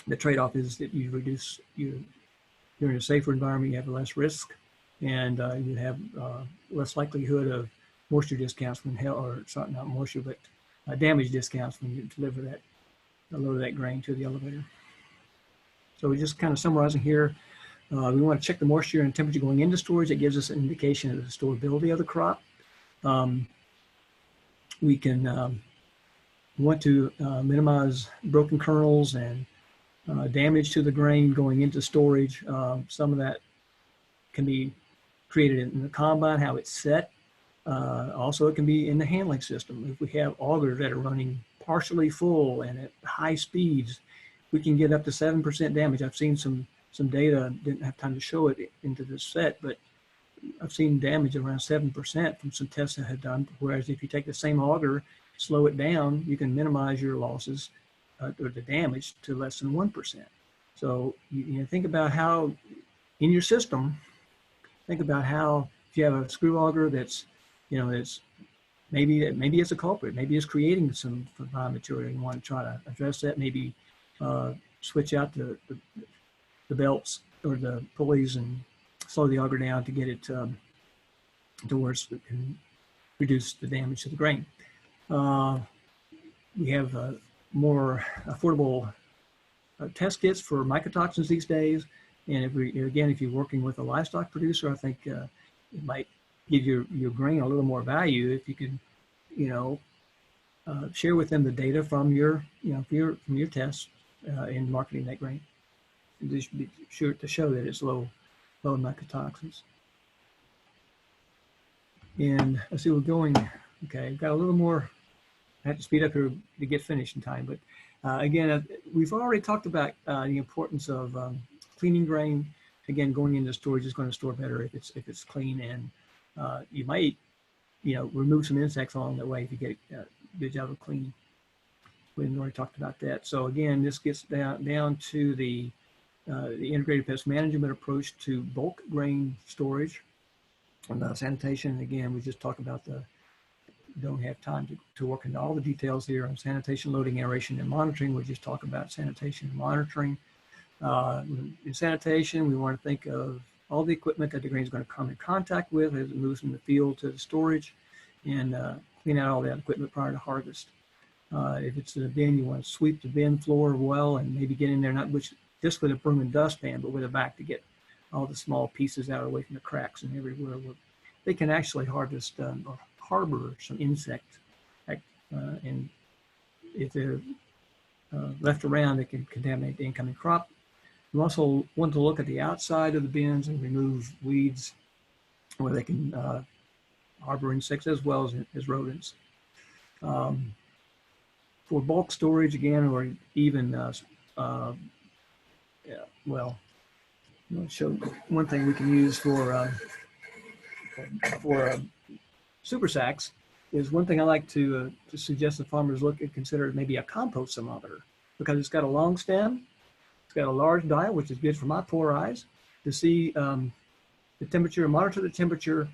the trade-off is that you reduce you're in a safer environment, you have less risk, and you have less likelihood of moisture discounts from Hale, or sorry, not moisture, but damage discounts when you deliver a load of that grain to the elevator. So we're just kind of summarizing here. We want to check the moisture and temperature going into storage. It gives us an indication of the storability of the crop. We can want to minimize broken kernels and damage to the grain going into storage. Some of that can be created in the combine, how it's set. Also, it can be in the handling system. If we have augers that are running partially full and at high speeds, we can get up to 7% damage. I've seen some data, didn't have time to show it into this set, but I've seen damage around 7% from some tests I had done. Whereas if you take the same auger, slow it down, you can minimize your losses or the damage to less than 1%. So you think about how in your system, think about how if you have a screw auger that's, it's maybe it's a culprit, maybe it's creating some fine material. You want to try to address that. Maybe switch out the belts or the pulleys and slow the auger down to get it to where it can reduce the damage to the grain. We have more affordable test kits for mycotoxins these days. And if you're working with a livestock producer, I think it might give your grain a little more value if you can, share with them the data from your tests in marketing that grain. And just be sure to show that it's low in mycotoxins. And I see we're going. Okay, we've got a little more. I have to speed up here to get finished in time. But again, we've already talked about the importance of cleaning grain. Again, going into storage is going to store better if it's clean, and you might remove some insects along the way if you get a good job of cleaning. We've already talked about that. So again, this gets down to the integrated pest management approach to bulk grain storage and sanitation. Again, we just talked about don't have time to work into all the details here on sanitation, loading, aeration, and monitoring. We just talk about sanitation and monitoring. In sanitation, we want to think of all the equipment that the grain is going to come in contact with as it moves from the field to the storage, and clean out all that equipment prior to harvest. If it's in a bin, you want to sweep the bin floor well and maybe get in there, not just with a broom and dustpan, but with a vac to get all the small pieces out away from the cracks and everywhere. They can actually harvest or harbor some insects, and if they're left around, they can contaminate the incoming crop. We also want to look at the outside of the bins and remove weeds where they can harbor insects as well as rodents. For bulk storage, again, or even yeah, well, I'll show one thing we can use for super sacks is one thing I like to suggest the farmers look and consider maybe a compost thermometer, because it's got a long stem, it's got a large dial, which is good for my poor eyes to see the temperature, monitor the temperature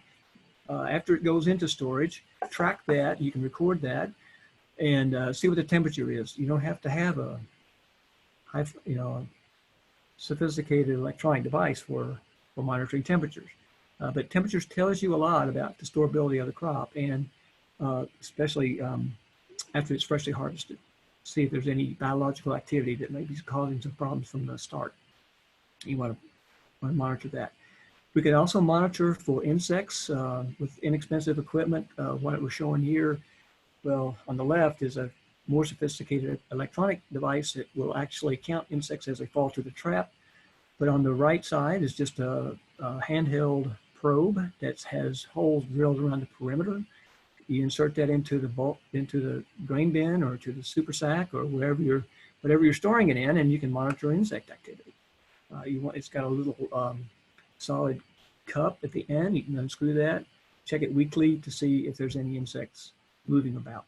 after it goes into storage, track that, you can record that, and see what the temperature is. You don't have to have a high, sophisticated electronic device for monitoring temperatures. But temperatures tells you a lot about the storability of the crop, and especially after it's freshly harvested. See if there's any biological activity that may be causing some problems from the start. You want to monitor that. We can also monitor for insects with inexpensive equipment. What we're showing here, well, on the left is a more sophisticated electronic device that will actually count insects as they fall to the trap. But on the right side is just a handheld probe that has holes drilled around the perimeter. You insert that into the grain bin or to the super sack or whatever you're storing it in, and you can monitor insect activity. It's got a little solid cup at the end. You can unscrew that, check it weekly to see if there's any insects moving about.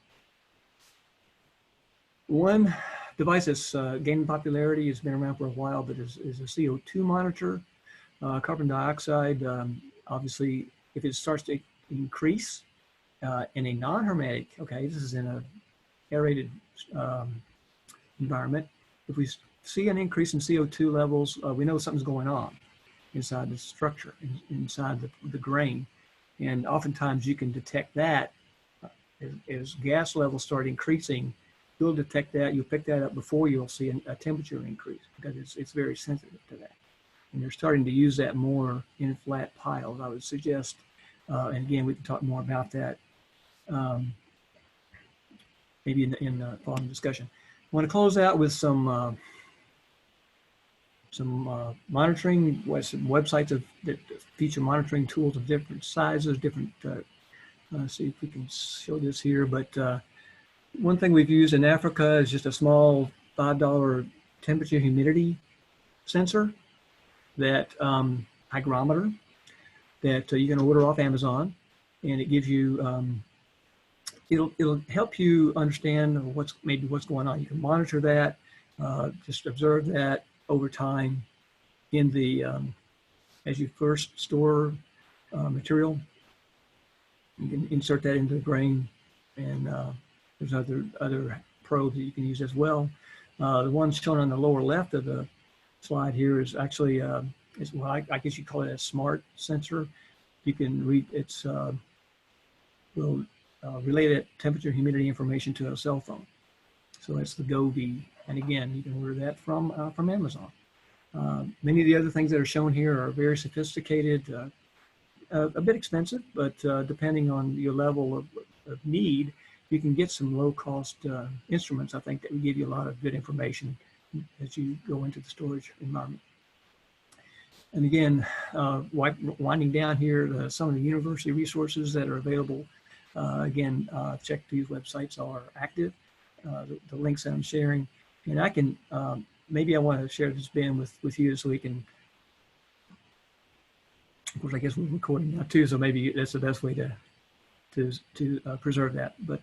One device that's gaining popularity, has been around for a while, but is a CO2 monitor. Carbon dioxide, obviously, if it starts to increase in a non-hermetic, okay, this is in a aerated environment. If we see an increase in CO2 levels, we know something's going on inside the structure, inside the grain. And oftentimes you can detect that as gas levels start increasing. You'll detect that, you'll pick that up before you'll see a temperature increase, because it's very sensitive to that. And they're starting to use that more in flat piles, I would suggest. And again, we can talk more about that maybe in the following discussion. I want to close out with some monitoring websites that feature monitoring tools of different sizes, different. Let's see if we can show this here. But one thing we've used in Africa is just a small $5 temperature humidity sensor, that hygrometer that you can order off Amazon, and it gives you. It'll help you understand what's going on. You can monitor that, just observe that over time in the as you first store material. You can insert that into the grain, and there's other probes that you can use as well. The one shown on the lower left of the slide here is actually I guess you call it a smart sensor. You can read will relay that temperature humidity information to a cell phone. So that's the GoV, and again, you can order that from Amazon. Many of the other things that are shown here are very sophisticated, a bit expensive, but depending on your level of need, you can get some low-cost instruments, I think, that will give you a lot of good information as you go into the storage environment. And again, winding down here, some of the university resources that are available. Again, check these websites are active, the links that I'm sharing. And I can, maybe I want to share this, Ben, with you so we can, of course, I guess we're recording now too, so maybe that's the best way to preserve that. But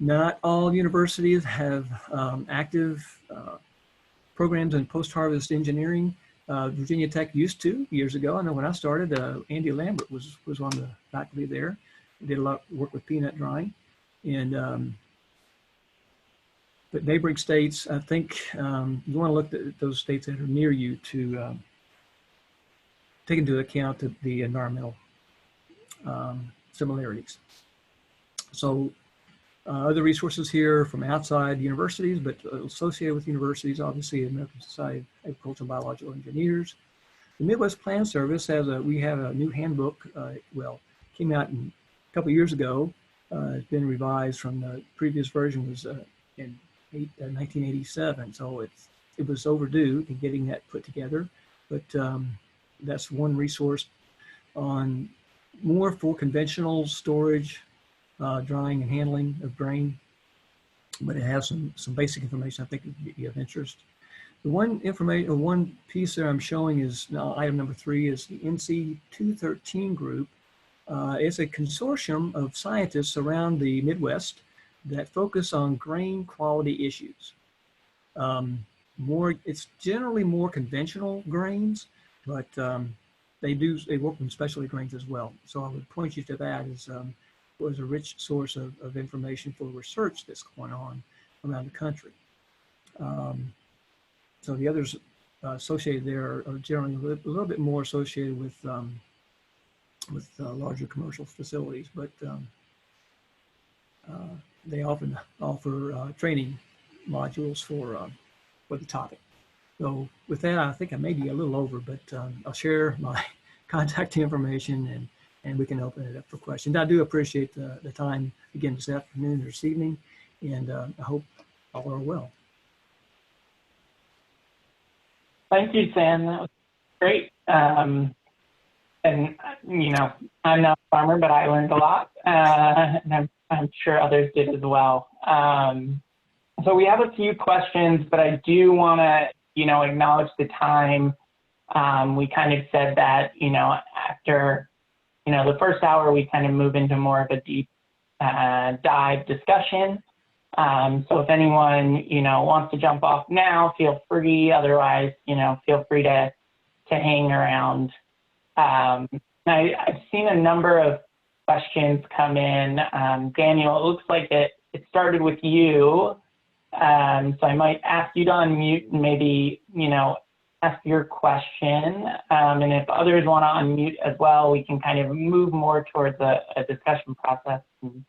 not all universities have active programs in post-harvest engineering. Virginia Tech used to years ago. I know when I started, Andy Lambert was on the faculty there. He did a lot of work with peanut drying, and but neighboring states, I think you want to look at those states that are near you to take into account the environmental similarities. So other resources here from outside universities, but associated with universities, obviously, the American Society of Agricultural and Biological Engineers. The Midwest Plan Service we have a new handbook, came out a couple years ago. It's been revised from the previous version was in 1987, so it was overdue in getting that put together. But that's one resource on more for conventional storage, drying and handling of grain. but it has some basic information I think would be of interest. The one piece that I'm showing is now item number 3 is the NC 213 group. It's a consortium of scientists around the Midwest that focus on grain quality issues. It's generally more conventional grains, but they work with specialty grains as well. So I would point you to that as was a rich source of information for research that's going on around the country. So the others associated there are generally a little bit more associated with larger commercial facilities, but they often offer training modules for the topic. So with that, I think I may be a little over, but I'll share my contact information and we can open it up for questions. I do appreciate the time again this afternoon or this evening, and I hope all are well. Thank you, Sam. That was great. And, you know, I'm not a farmer, but I learned a lot, and I'm sure others did as well. So we have a few questions, but I do want to, you know, acknowledge the time. We kind of said that, you know, after, you know, the first hour, we kind of move into more of a deep dive discussion. So if anyone, you know, wants to jump off now, feel free. Otherwise, you know, feel free to hang around. I've seen a number of questions come in. Daniel, it looks like it started with you. So I might ask you to unmute and maybe, you know, ask your question. And if others want to unmute as well, we can kind of move more towards a discussion process, and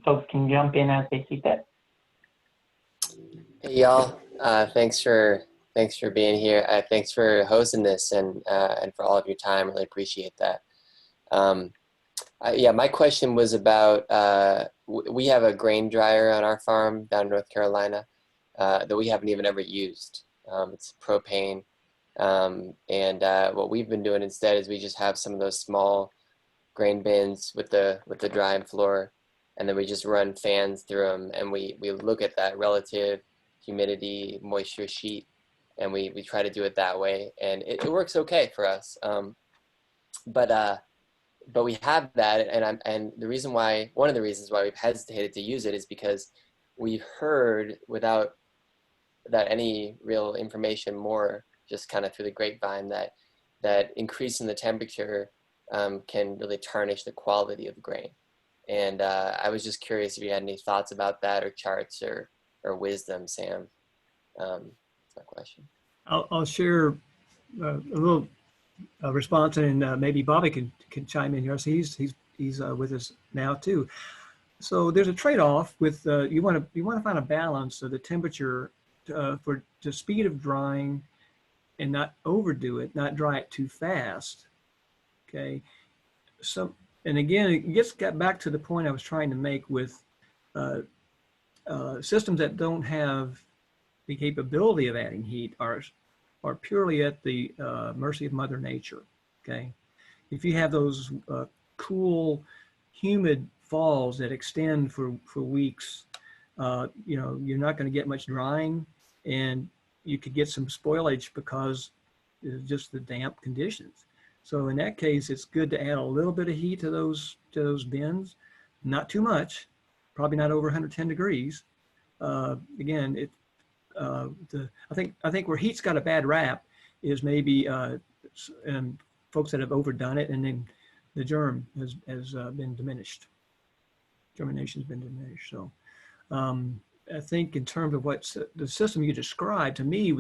folks can jump in as they see fit. Hey y'all, thanks for being here. Thanks for hosting this and for all of your time. Really appreciate that. Yeah, my question was about we have a grain dryer on our farm down in North Carolina that we haven't even ever used. It's propane, and what we've been doing instead is we just have some of those small grain bins with the drying floor, and then we just run fans through them, and we look at that relative humidity moisture sheet, and we try to do it that way, and it works okay for us. But we have that, and one of the reasons why we've hesitated to use it is because we've heard without any real information, more just kind of through the grapevine, that increasing the temperature can really tarnish the quality of the grain. And I was just curious if you had any thoughts about that, or charts, or wisdom, Sam. That's my question. I'll share a little response, and maybe Bobby can chime in here. So he's with us now too. So there's a trade-off with you want to find a balance of the temperature for the speed of drying, and not overdo it, not dry it too fast. Okay. So, and again, it got back to the point I was trying to make with systems that don't have the capability of adding heat are purely at the mercy of Mother Nature. Okay. If you have those cool, humid falls that extend for weeks, you know, you're not going to get much drying, and you could get some spoilage because it's just the damp conditions. So in that case, it's good to add a little bit of heat to those bins, not too much, probably not over 110 degrees. Again, I think where heat's got a bad rap is maybe folks that have overdone it, and then the germ has been diminished. Germination has been diminished. So I think in terms of what the system you described, to me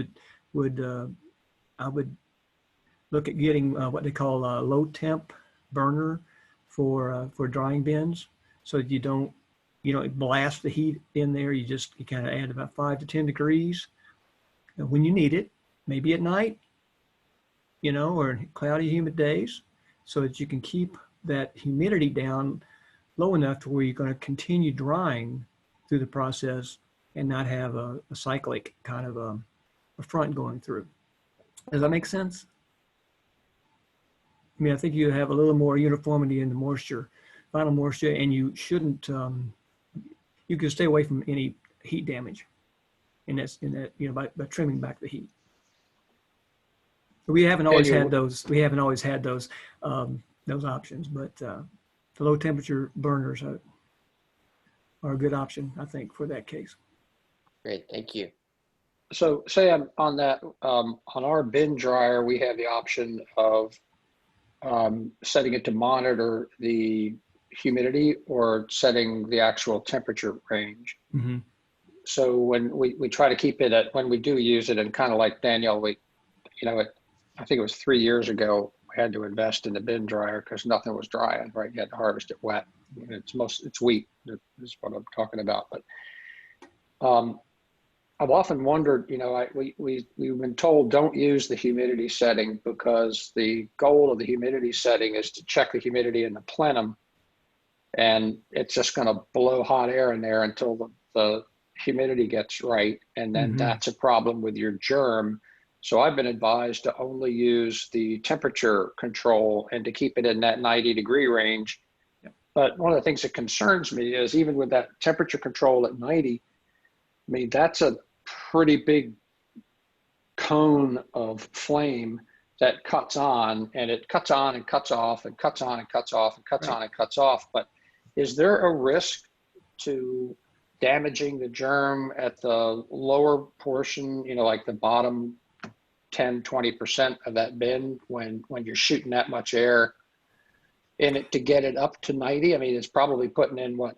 I would look at getting what they call a low temp burner for drying bins, so that you don't blast the heat in there. You kind of add about 5 to 10 degrees when you need it, maybe at night, you know, or cloudy, humid days, so that you can keep that humidity down low enough to where you're going to continue drying through the process and not have a cyclic kind of a front going through. Does that make sense? I mean, I think you have a little more uniformity in the moisture, final moisture, and you shouldn't, you can stay away from any heat damage, and that's in that, you know, by trimming back the heat. We haven't always had those. We haven't always had those options, but the low temperature burners are a good option, I think, for that case. Great, thank you. So Sam, on that, on our bin dryer, we have the option of setting it to monitor the humidity or setting the actual temperature range. Mm-hmm. So when we try to keep it at, when we do use it, and kind of like Danielle, we, you know, I think it was 3 years ago, we had to invest in the bin dryer because nothing was drying, right? You had to harvest it wet. It's wheat is what I'm talking about. But I've often wondered, you know, we've been told don't use the humidity setting because the goal of the humidity setting is to check the humidity in the plenum, and it's just going to blow hot air in there until the humidity gets right, and then that's a problem with your germ. So I've been advised to only use the temperature control and to keep it in that 90-degree range. Yep. But one of the things that concerns me is even with that temperature control at 90, I mean, that's a pretty big cone of flame that cuts on, and it cuts on and cuts off and cuts on and cuts off and cuts on and cuts off. But is there a risk to damaging the germ at the lower portion, you know, like the bottom 10, 20% of that bin when you're shooting that much air in it to get it up to 90? I mean, it's probably putting in what,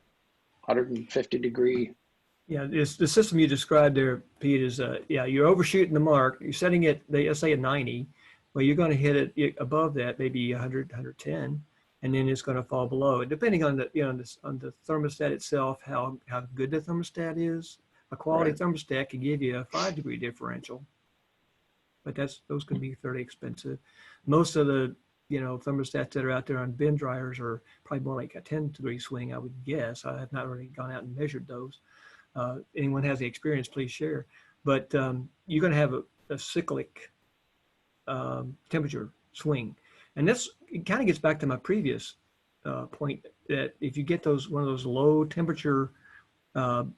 150-degree. Yeah, it's the system you described there, Pete, is yeah, you're overshooting the mark. You're setting it, let's say at 90, well, you're going to hit it above that, maybe 100, 110, and then it's going to fall below it, depending on the, you know, on the thermostat itself, how good the thermostat is. A quality thermostat can give you a 5-degree differential, but those can be fairly expensive. Most of the, you know, thermostats that are out there on bin dryers are probably more like a 10-degree swing, I would guess. I have not really gone out and measured those. Anyone has the experience, please share. But you're going to have a cyclic temperature swing. And this kind of gets back to my previous point that if you get one of those low temperature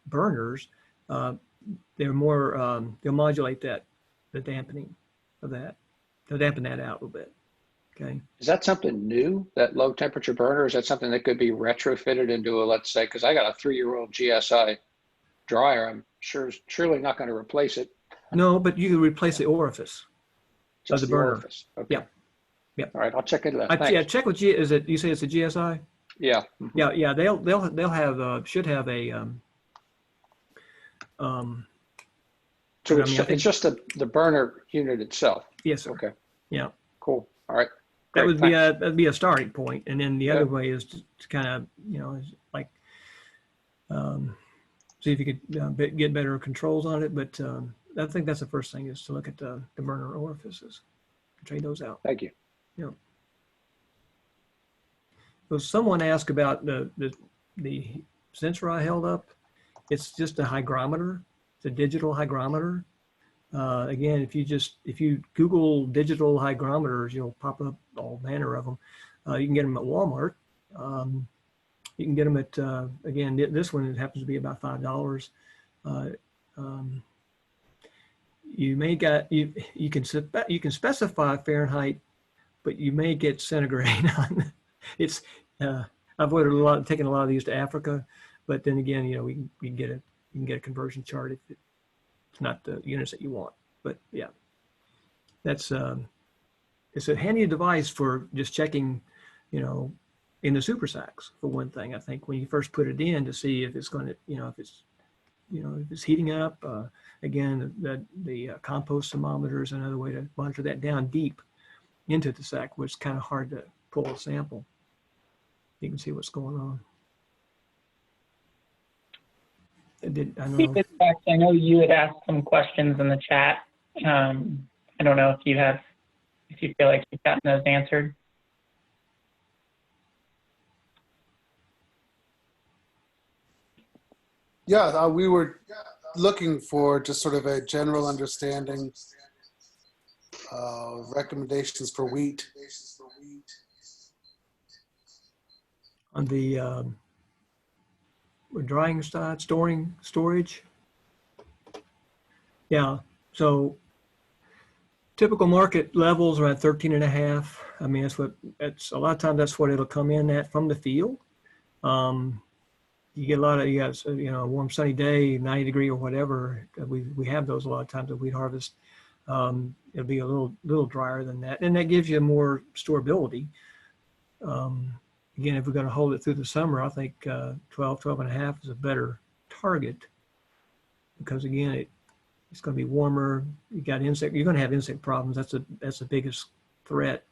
burners, they're more, they'll modulate the dampening of that. They'll dampen that out a little bit. Okay. Is that something new, that low temperature burner? Is that something that could be retrofitted into a, let's say, because I got a 3-year-old GSI dryer, I'm surely not going to replace it. No, but you can replace the orifice Just of the burner. orifice. Okay. Yeah. Yeah. All right, I'll check into that. Yeah, check with is it? You say it's a GSI? Yeah. Yeah, yeah. They'll have should have a So it's just the burner unit itself. Yes, sir. Okay. Yeah. Cool. All right. That Great, would thanks. be a starting point, and then the other way is to kind of, you know, is like see if you could get better controls on it. But I think that's the first thing, is to look at the burner orifices and trade those out. Thank you. Yeah. So someone asked about the sensor I held up. It's just a hygrometer. It's a digital hygrometer. Again, if you Google digital hygrometers, you'll pop up all manner of them. You can get them at Walmart. You can get them at, again, this one happens to be about $5. You may you can specify Fahrenheit, but you may get centigrade on it's. I've taken a lot of these to Africa, but then again, you know, you can get a conversion chart if it's not the units that you want. But yeah, that's it's a handy device for just checking, you know, in the super sacks for one thing. I think when you first put it in to see if it's going to, you know, if it's heating up. Again, the compost thermometer is another way to monitor that down deep into the sack, which is kind of hard to pull a sample. You can see what's going on. I know you had asked some questions in the chat. I don't know if you feel like you've gotten those answered. Yeah, we were looking for just sort of a general understanding of recommendations for wheat. On the drying side, storage. Yeah. So typical market levels around 13.5. I mean, that's a lot of times that's what it'll come in at from the field. You get a warm sunny day, 90 degree or whatever. We have those a lot of times that we harvest. It'll be a little drier than that, and that gives you more storability. Again, if we're going to hold it through the summer, I think 12.5 is a better target, because again, it's going to be warmer. You're going to have insect problems. That's the biggest threat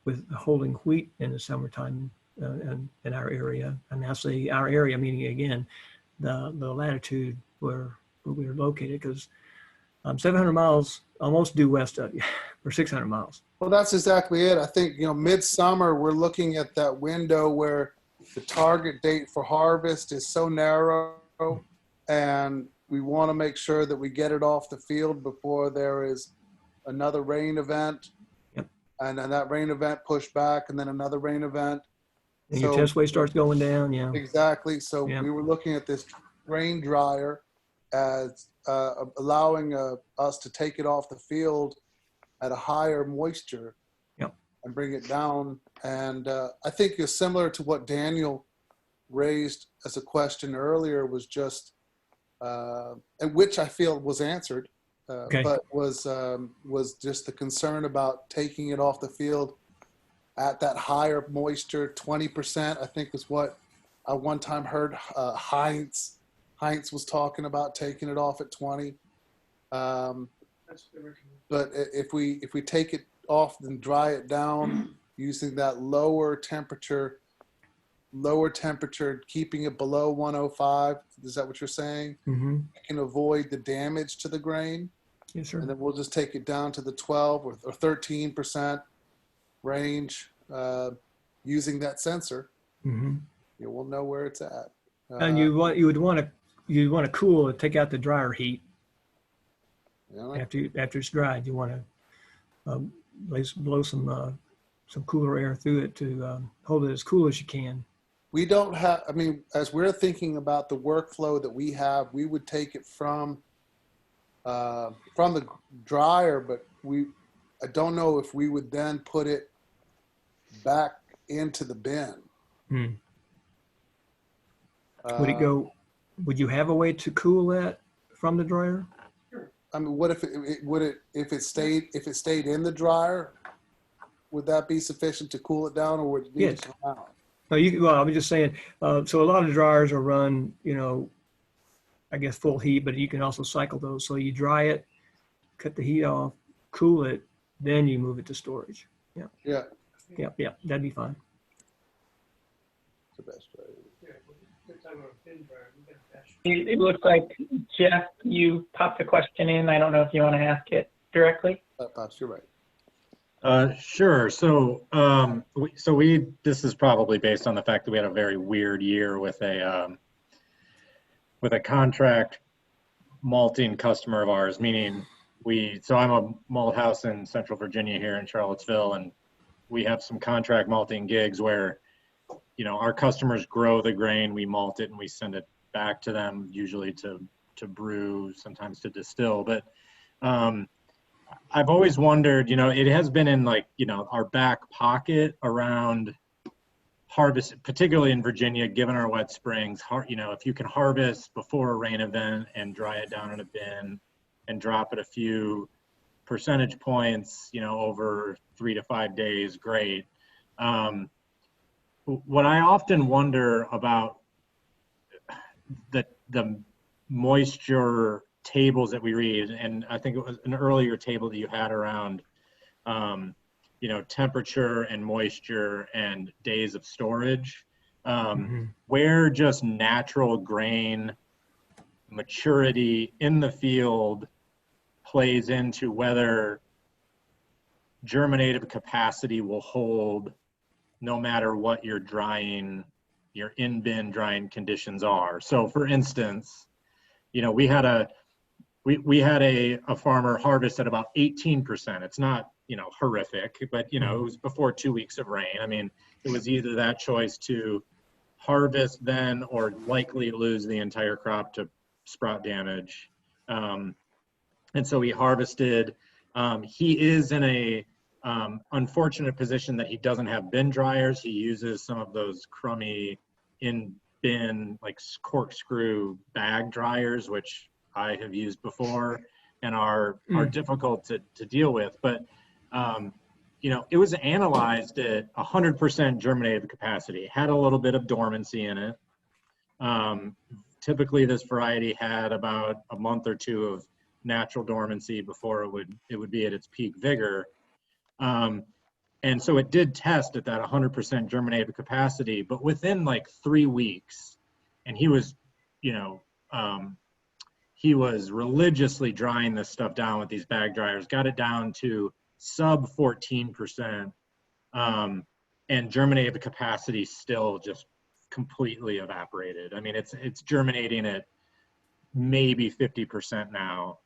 with holding wheat in the summertime in our area. And I say our area, meaning again, the latitude where we're located, because 700 miles almost due west of you, or 600 miles. Well, that's exactly it. I think, midsummer, we're looking at that window where the target date for harvest is so narrow, and we want to make sure that we get it off the field before there is another rain event. Yep. And then that rain event pushed back, and then another rain event. And your test weight starts going down, yeah. Exactly. So yeah. We were looking at this grain dryer as allowing us to take it off the field at a higher moisture, yep, and bring it down. And I think it's similar to what Daniel raised as a question earlier, was just, and which I feel was answered, okay, but was just the concern about taking it off the field at that higher moisture. 20%, I think, is what I one time heard Heinz was talking about, taking it off at 20. But if we take it off and dry it down using that lower temperature, keeping it below 105, is that what you're saying? Mm-hmm. We can avoid the damage to the grain. Yes, sir. And then we'll just take it down to the 12 or 13% range using that sensor. Mm-hmm. We'll know where it's at. And you would want to cool and take out the dryer heat. After it's dried, you want to blow some cooler air through it to hold it as cool as you can. We don't have, I mean, as we're thinking about the workflow that we have, we would take it from the dryer, but I don't know if we would then put it back into the bin. Would you have a way to cool that from the dryer? I mean, what if if it stayed in the dryer? Would that be sufficient to cool it down, or would it need to come out? No, I was just saying. So a lot of dryers are run, I guess full heat, but you can also cycle those. So you dry it, cut the heat off, cool it, then you move it to storage. Yeah. Yeah. Yeah. That'd be fine. The best way. It looks like, Jeff, you popped a question in. I don't know if you want to ask it directly. Pops, you're right. Sure. So, this is probably based on the fact that we had a very weird year with a contract malting customer of ours, meaning I'm a malt house in Central Virginia here in Charlottesville, and we have some contract malting gigs where, our customers grow the grain, we malt it, and we send it back to them, usually to brew, sometimes to distill. But I've always wondered, it has been in our back pocket around harvest, particularly in Virginia, given our wet springs, if you can harvest before a rain event and dry it down in a bin and drop it a few percentage points, over 3 to 5 days, great. What I often wonder about the moisture tables that we read, and I think it was an earlier table that you had around, temperature and moisture and days of storage, where just natural grain maturity in the field plays into whether germinative capacity will hold no matter what your in-bin drying conditions are. So for instance, we had a farmer harvest at about 18%. It's not, horrific, but it was before 2 weeks of rain. I mean, it was either that choice to harvest then or likely lose the entire crop to sprout damage. And so he harvested. He is in a unfortunate position that he doesn't have bin dryers. He uses some of those crummy in bin, like corkscrew bag dryers, which I have used before and are difficult to deal with. But you know, it was analyzed at 100% germinative capacity. It had a little bit of dormancy in it. Typically, this variety had about a month or two of natural dormancy before it would be at its peak vigor. And so it did test at that 100% germinative capacity, but within like 3 weeks, and he was, you know, he was religiously drying this stuff down with these bag dryers, got it down to sub 14%, and germinative capacity still just completely evaporated. I mean, it's germinating at maybe 50% now,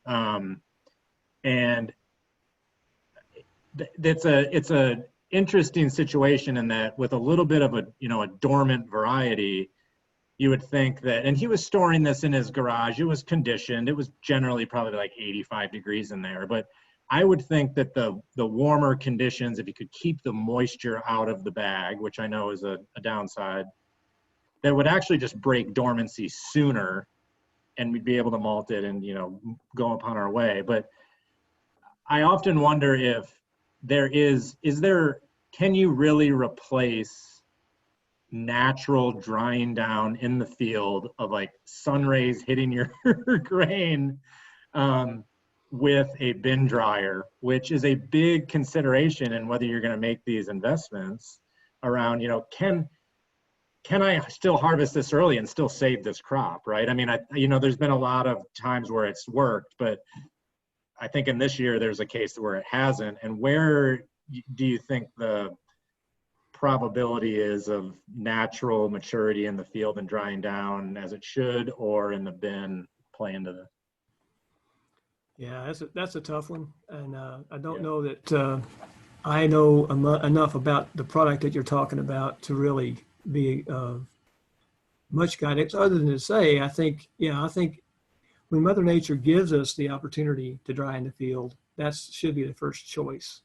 and it's a interesting situation in that with a little bit of a dormant variety, you would think that, and he was storing this in his garage. It was conditioned. It was generally probably like 85 degrees in there, but I would think that the warmer conditions, if you could keep the moisture out of the bag, which I know is a downside, that would actually just break dormancy sooner, and we'd be able to malt it and go upon our way. But I often wonder if can you really replace natural drying down in the field of like sun rays hitting your grain with a bin dryer, which is a big consideration in whether you're going to make these investments around, can I still harvest this early and still save this crop, right? I mean, there's been a lot of times where it's worked, but I think in this year there's a case where it hasn't. And where do you think the probability is of natural maturity in the field and drying down as it should, or in the bin play into this? Yeah, that's a tough one, and I don't know that I know enough about the product that you're talking about to really be much guidance, other than to say, I think when Mother Nature gives us the opportunity to dry in the field, that should be the first choice.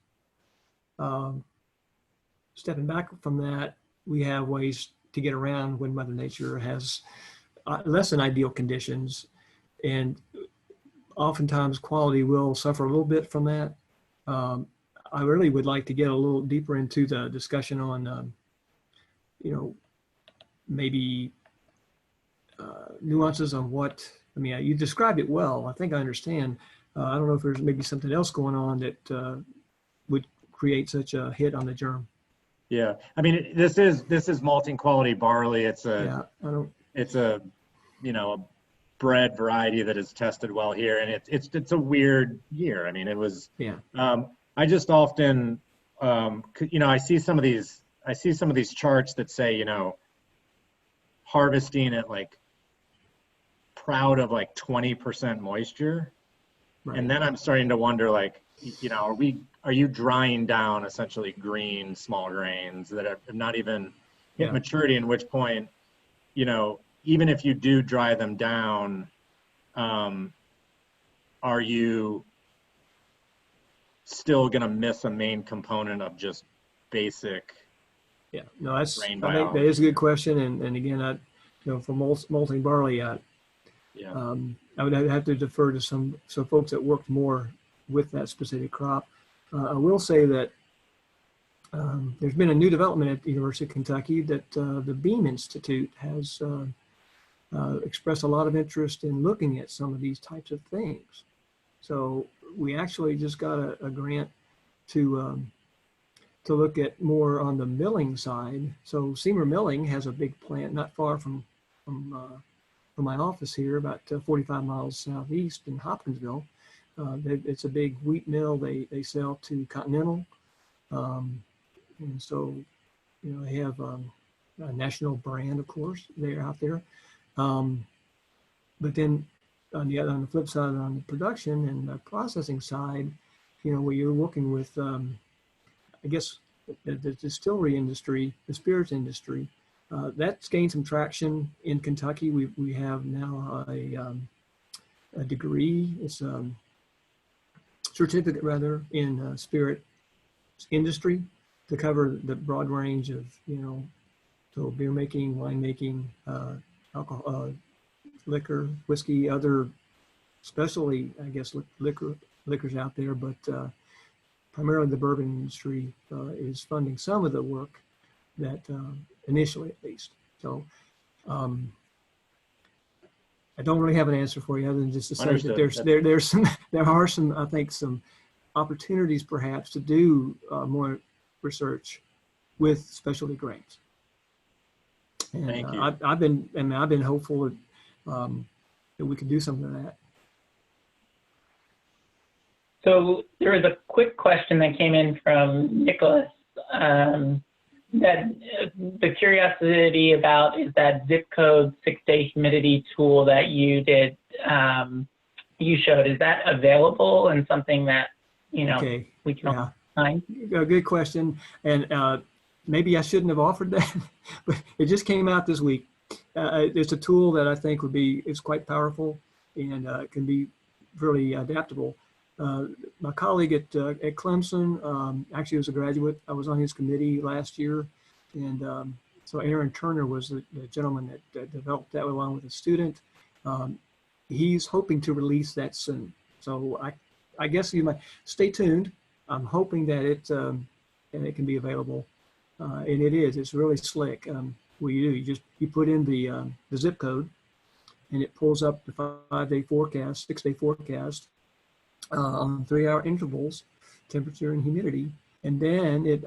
Stepping back from that, we have ways to get around when Mother Nature has less than ideal conditions, and oftentimes quality will suffer a little bit from that. I really would like to get a little deeper into the discussion on, maybe nuances on what, you described it well. I think I understand. I don't know if there's maybe something else going on that would create such a hit on the germ. Yeah, I mean, this is malting quality barley. It's a a bred variety that is tested well here, and it's a weird year. I mean, it was. Yeah. I just often, I see some of these charts that say, harvesting at like proud of like 20% moisture, right. And then I'm starting to wonder, like, are you drying down essentially green small grains that have not even hit maturity? In which point, even if you do dry them down, are you still going to miss a main component of just basic? Yeah, no, I think that is a good question. And again, for malting barley, I would have to defer to some folks that worked more with that specific crop. I will say that there's been a new development at the University of Kentucky that the Beam Institute has expressed a lot of interest in looking at some of these types of things. So we actually just got a grant to look at more on the milling side. So Seymour Milling has a big plant not far from my office here, about 45 miles southeast in Hopkinsville. It's a big wheat mill. They sell to Continental, and so they have a national brand, of course. They're out there, but then on the flip side, on the production and the processing side, where you're working with, I guess, the distillery industry, the spirits industry, that's gained some traction in Kentucky. We have now a degree. It's certificate rather in spirit industry to cover the broad range of, so beer making, wine making, alcohol, liquor, whiskey, other specialty, I guess, liquors out there, but primarily the bourbon industry is funding some of the work that initially, at least. So I don't really have an answer for you other than just to say Understood. that there are some, I think, some opportunities perhaps to do more research with specialty grains. And Thank you. I've been hopeful that we could do something of that. So there was a quick question that came in from Nicholas that the curiosity about is that zip code 6-day humidity tool that you did, you showed, is that available and something that, Okay. we can find? Good question. And maybe I shouldn't have offered that, but it just came out this week. It's a tool that I think is quite powerful and can be really adaptable. My colleague at Clemson actually was a graduate. I was on his committee last year. And so Aaron Turner was the gentleman that developed that along with a student. He's hoping to release that soon. So I guess you might stay tuned. I'm hoping that it can be available. And it is. It's really slick. What you do, you put in the zip code, and it pulls up the 5-day forecast, 6-day forecast on 3-hour intervals, temperature and humidity, and then it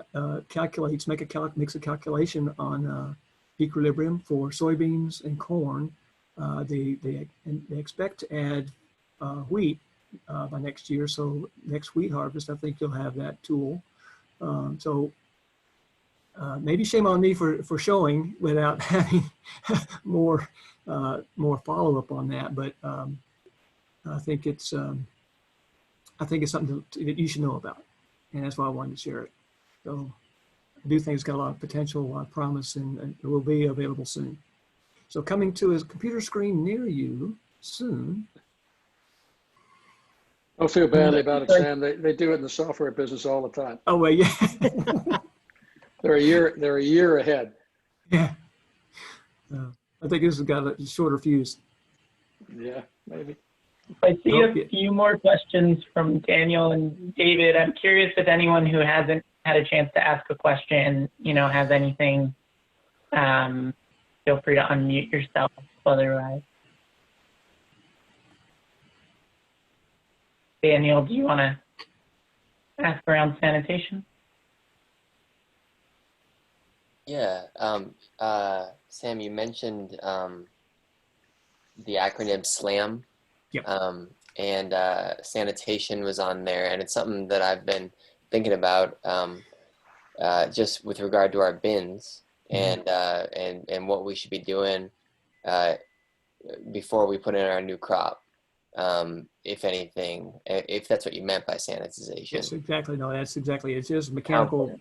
makes a calculation on equilibrium for soybeans and corn. They expect to add wheat by next year, so next wheat harvest, I think you'll have that tool. So maybe shame on me for showing without having more follow-up on that, but I think it's something that you should know about, and that's why I wanted to share it. So I do think it's got a lot of potential, a lot of promise, and it will be available soon. So coming to a computer screen near you soon. Don't feel badly about it, Sam. They do it in the software business all the time. Oh well, yeah. They're a year ahead. Yeah. I think this has got a shorter fuse. Yeah, maybe. I see a few more questions from Daniel and David. I'm curious if anyone who hasn't had a chance to ask a question, has anything, feel free to unmute yourself otherwise. Daniel, do you want to ask around sanitation? Yeah, Sam, you mentioned the acronym SLAM. Yep. And sanitation was on there, and it's something that I've been thinking about just with regard to our bins and what we should be doing before we put in our new crop, if anything, if that's what you meant by sanitization. Yes, exactly. No, that's exactly. It's just mechanical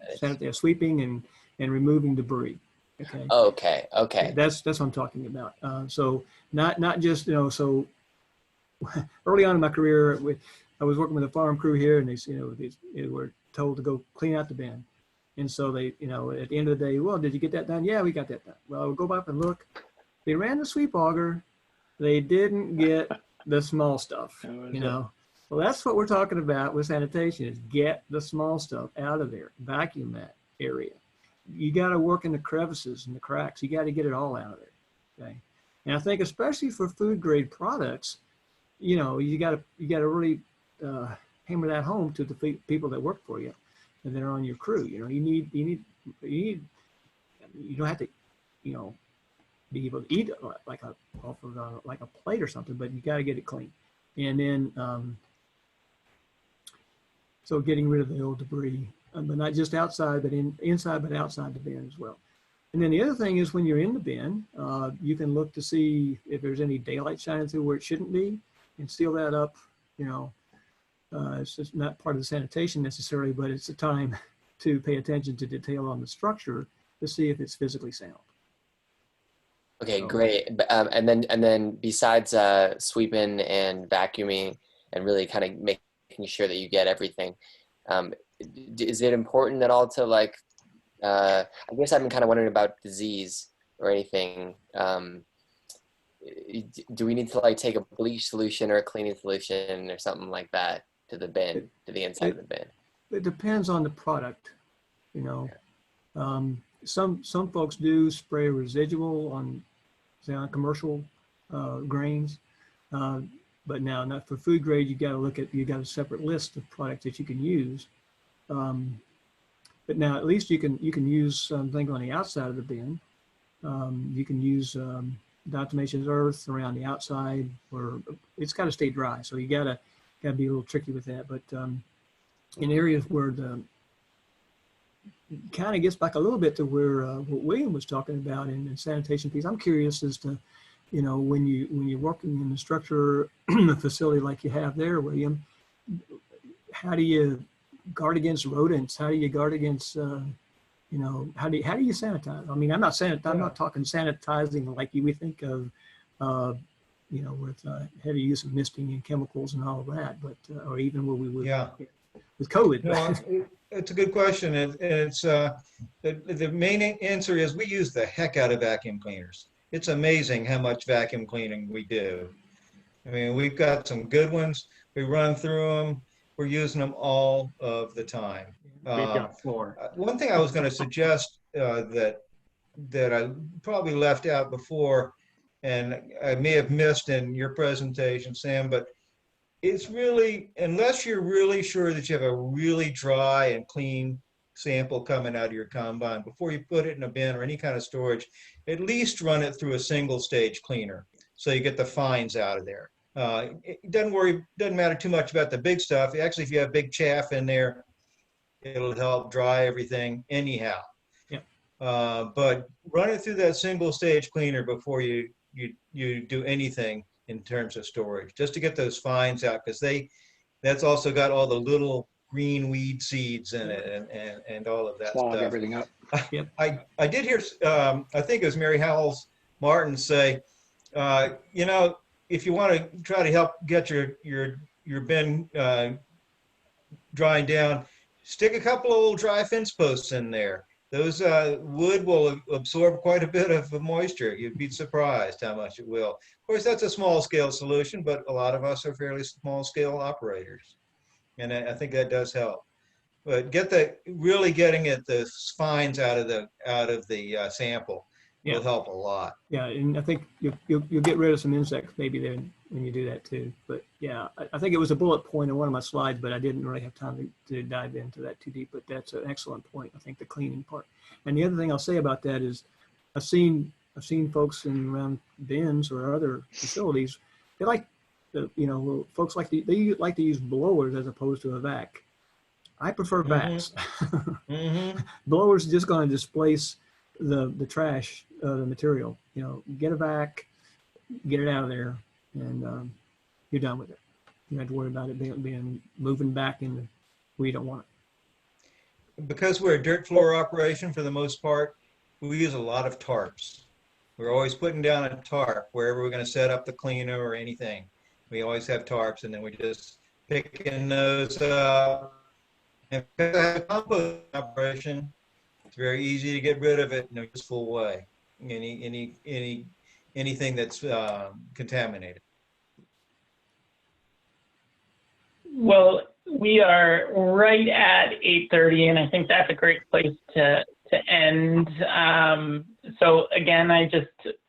sweeping and removing debris. Okay. Okay. Okay. That's what I'm talking about. So not just so. Early on in my career, I was working with a farm crew here, and they were told to go clean out the bin. And so they, at the end of the day, well, did you get that done? Yeah, we got that done. Well, we'll go back and look. They ran the sweep auger. They didn't get the small stuff, Well, that's what we're talking about with sanitation is get the small stuff out of there, vacuum that area. You got to work in the crevices and the cracks. You got to get it all out of there, okay? And I think especially for food grade products, you got to really hammer that home to the people that work for you and that are on your crew. You don't have to, be able to eat like a plate or something, but you got to get it clean. And then, so getting rid of the old debris, but not just outside, but inside, but outside the bin as well. And then the other thing is when you're in the bin, you can look to see if there's any daylight shining through where it shouldn't be, and seal that up. It's just not part of the sanitation necessarily, but it's a time to pay attention to detail on the structure to see if it's physically sound. Okay, great. And then besides sweeping and vacuuming and really kind of making making sure that you get everything. Is it important at all to like, I guess I've been kind of wondering about disease or anything. Do we need to like take a bleach solution or a cleaning solution or something like that to the bin, to the inside of the bin? It depends on the product, you know. Some folks do spray residual on, say, on commercial grains, but now not for food grade. You got a separate list of products that you can use. But now at least you can use something on the outside of the bin. You can use diatomaceous earth around the outside, or it's got to stay dry. So you gotta be a little tricky with that. But in areas where the kind of gets back a little bit to where what William was talking about in the sanitation piece, I'm curious as to, you know, when you're working in a structure, a facility like you have there, William, how do you guard against rodents? How do you guard against you know, how do you sanitize? I mean, I'm not talking sanitizing like you would think of, you know, with heavy use of misting and chemicals and all of that, but or even what we would with COVID. No, it's a good question, and it's the main answer is we use the heck out of vacuum cleaners. It's amazing how much vacuum cleaning we do. I mean, we've got some good ones. We run through them. We're using them all of the time. We've got 4. One thing I was going to suggest that I probably left out before, and I may have missed in your presentation, Sam, but it's really, unless you're really sure that you have a really dry and clean sample coming out of your combine, before you put it in a bin or any kind of storage, at least run it through a single stage cleaner so you get the fines out of there. It doesn't matter too much about the big stuff. Actually, if you have big chaff in there, it'll help dry everything anyhow. Yeah. But run it through that single stage cleaner before you do anything in terms of storage, just to get those fines out, because that's also got all the little green weed seeds in it and all of that Clog stuff. everything up. I did hear, I think it was Mary Howells Martin say, you know, if you want to try to help get your bin drying down, stick a couple of old dry fence posts in there. Those wood will absorb quite a bit of moisture. You'd be surprised how much it will. Of course, that's a small scale solution, but a lot of us are fairly small scale operators. And I think that does help. But really getting at the fines out of the sample will help a lot. Yeah, and I think you'll get rid of some insects maybe then when you do that too. But yeah, I think it was a bullet point in one of my slides, but I didn't really have time to dive into that too deep. But that's an excellent point. I think the cleaning part. And the other thing I'll say about that is, I've seen folks around bins or other facilities. They like, you know, folks like they like to use blowers as opposed to a vac. I prefer vacs. Mm-hmm. Blowers are just going to displace the trash, the material. You know, get a vac, get it out of there, and you're done with it. You don't have to worry about it being moving back in where you don't want it. Because we're a dirt floor operation for the most part, we use a lot of tarps. We're always putting down a tarp wherever we're going to set up the cleaner or anything. We always have tarps, and then we're just picking those up. And because I have a compost operation, it's very easy to get rid of it in a useful way. Anything that's contaminated. Well, we are right at 8:30, and I think that's a great place to end. So again, I just,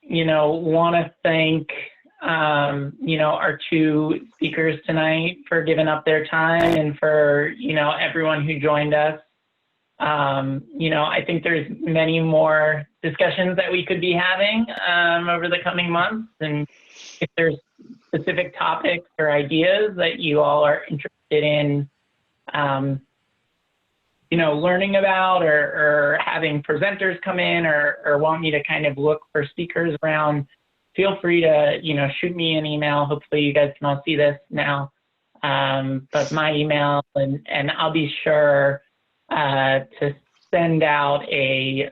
want to thank, our two speakers tonight for giving up their time, and for, everyone who joined us. I think there's many more discussions that we could be having over the coming months. And if there's specific topics or ideas that you all are interested in, learning about, or having presenters come in, or want me to kind of look for speakers around, feel free to, shoot me an email. Hopefully you guys can all see this now. But my email, and I'll be sure to send out a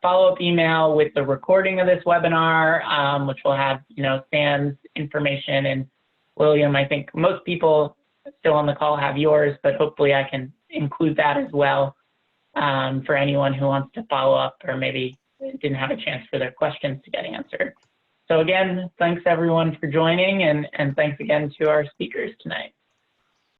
follow-up email with the recording of this webinar, which will have, Sam's information. And William, I think most people still on the call have yours, but hopefully I can include that as well for anyone who wants to follow up or maybe didn't have a chance for their questions to get answered. So again, thanks everyone for joining, and thanks again to our speakers tonight.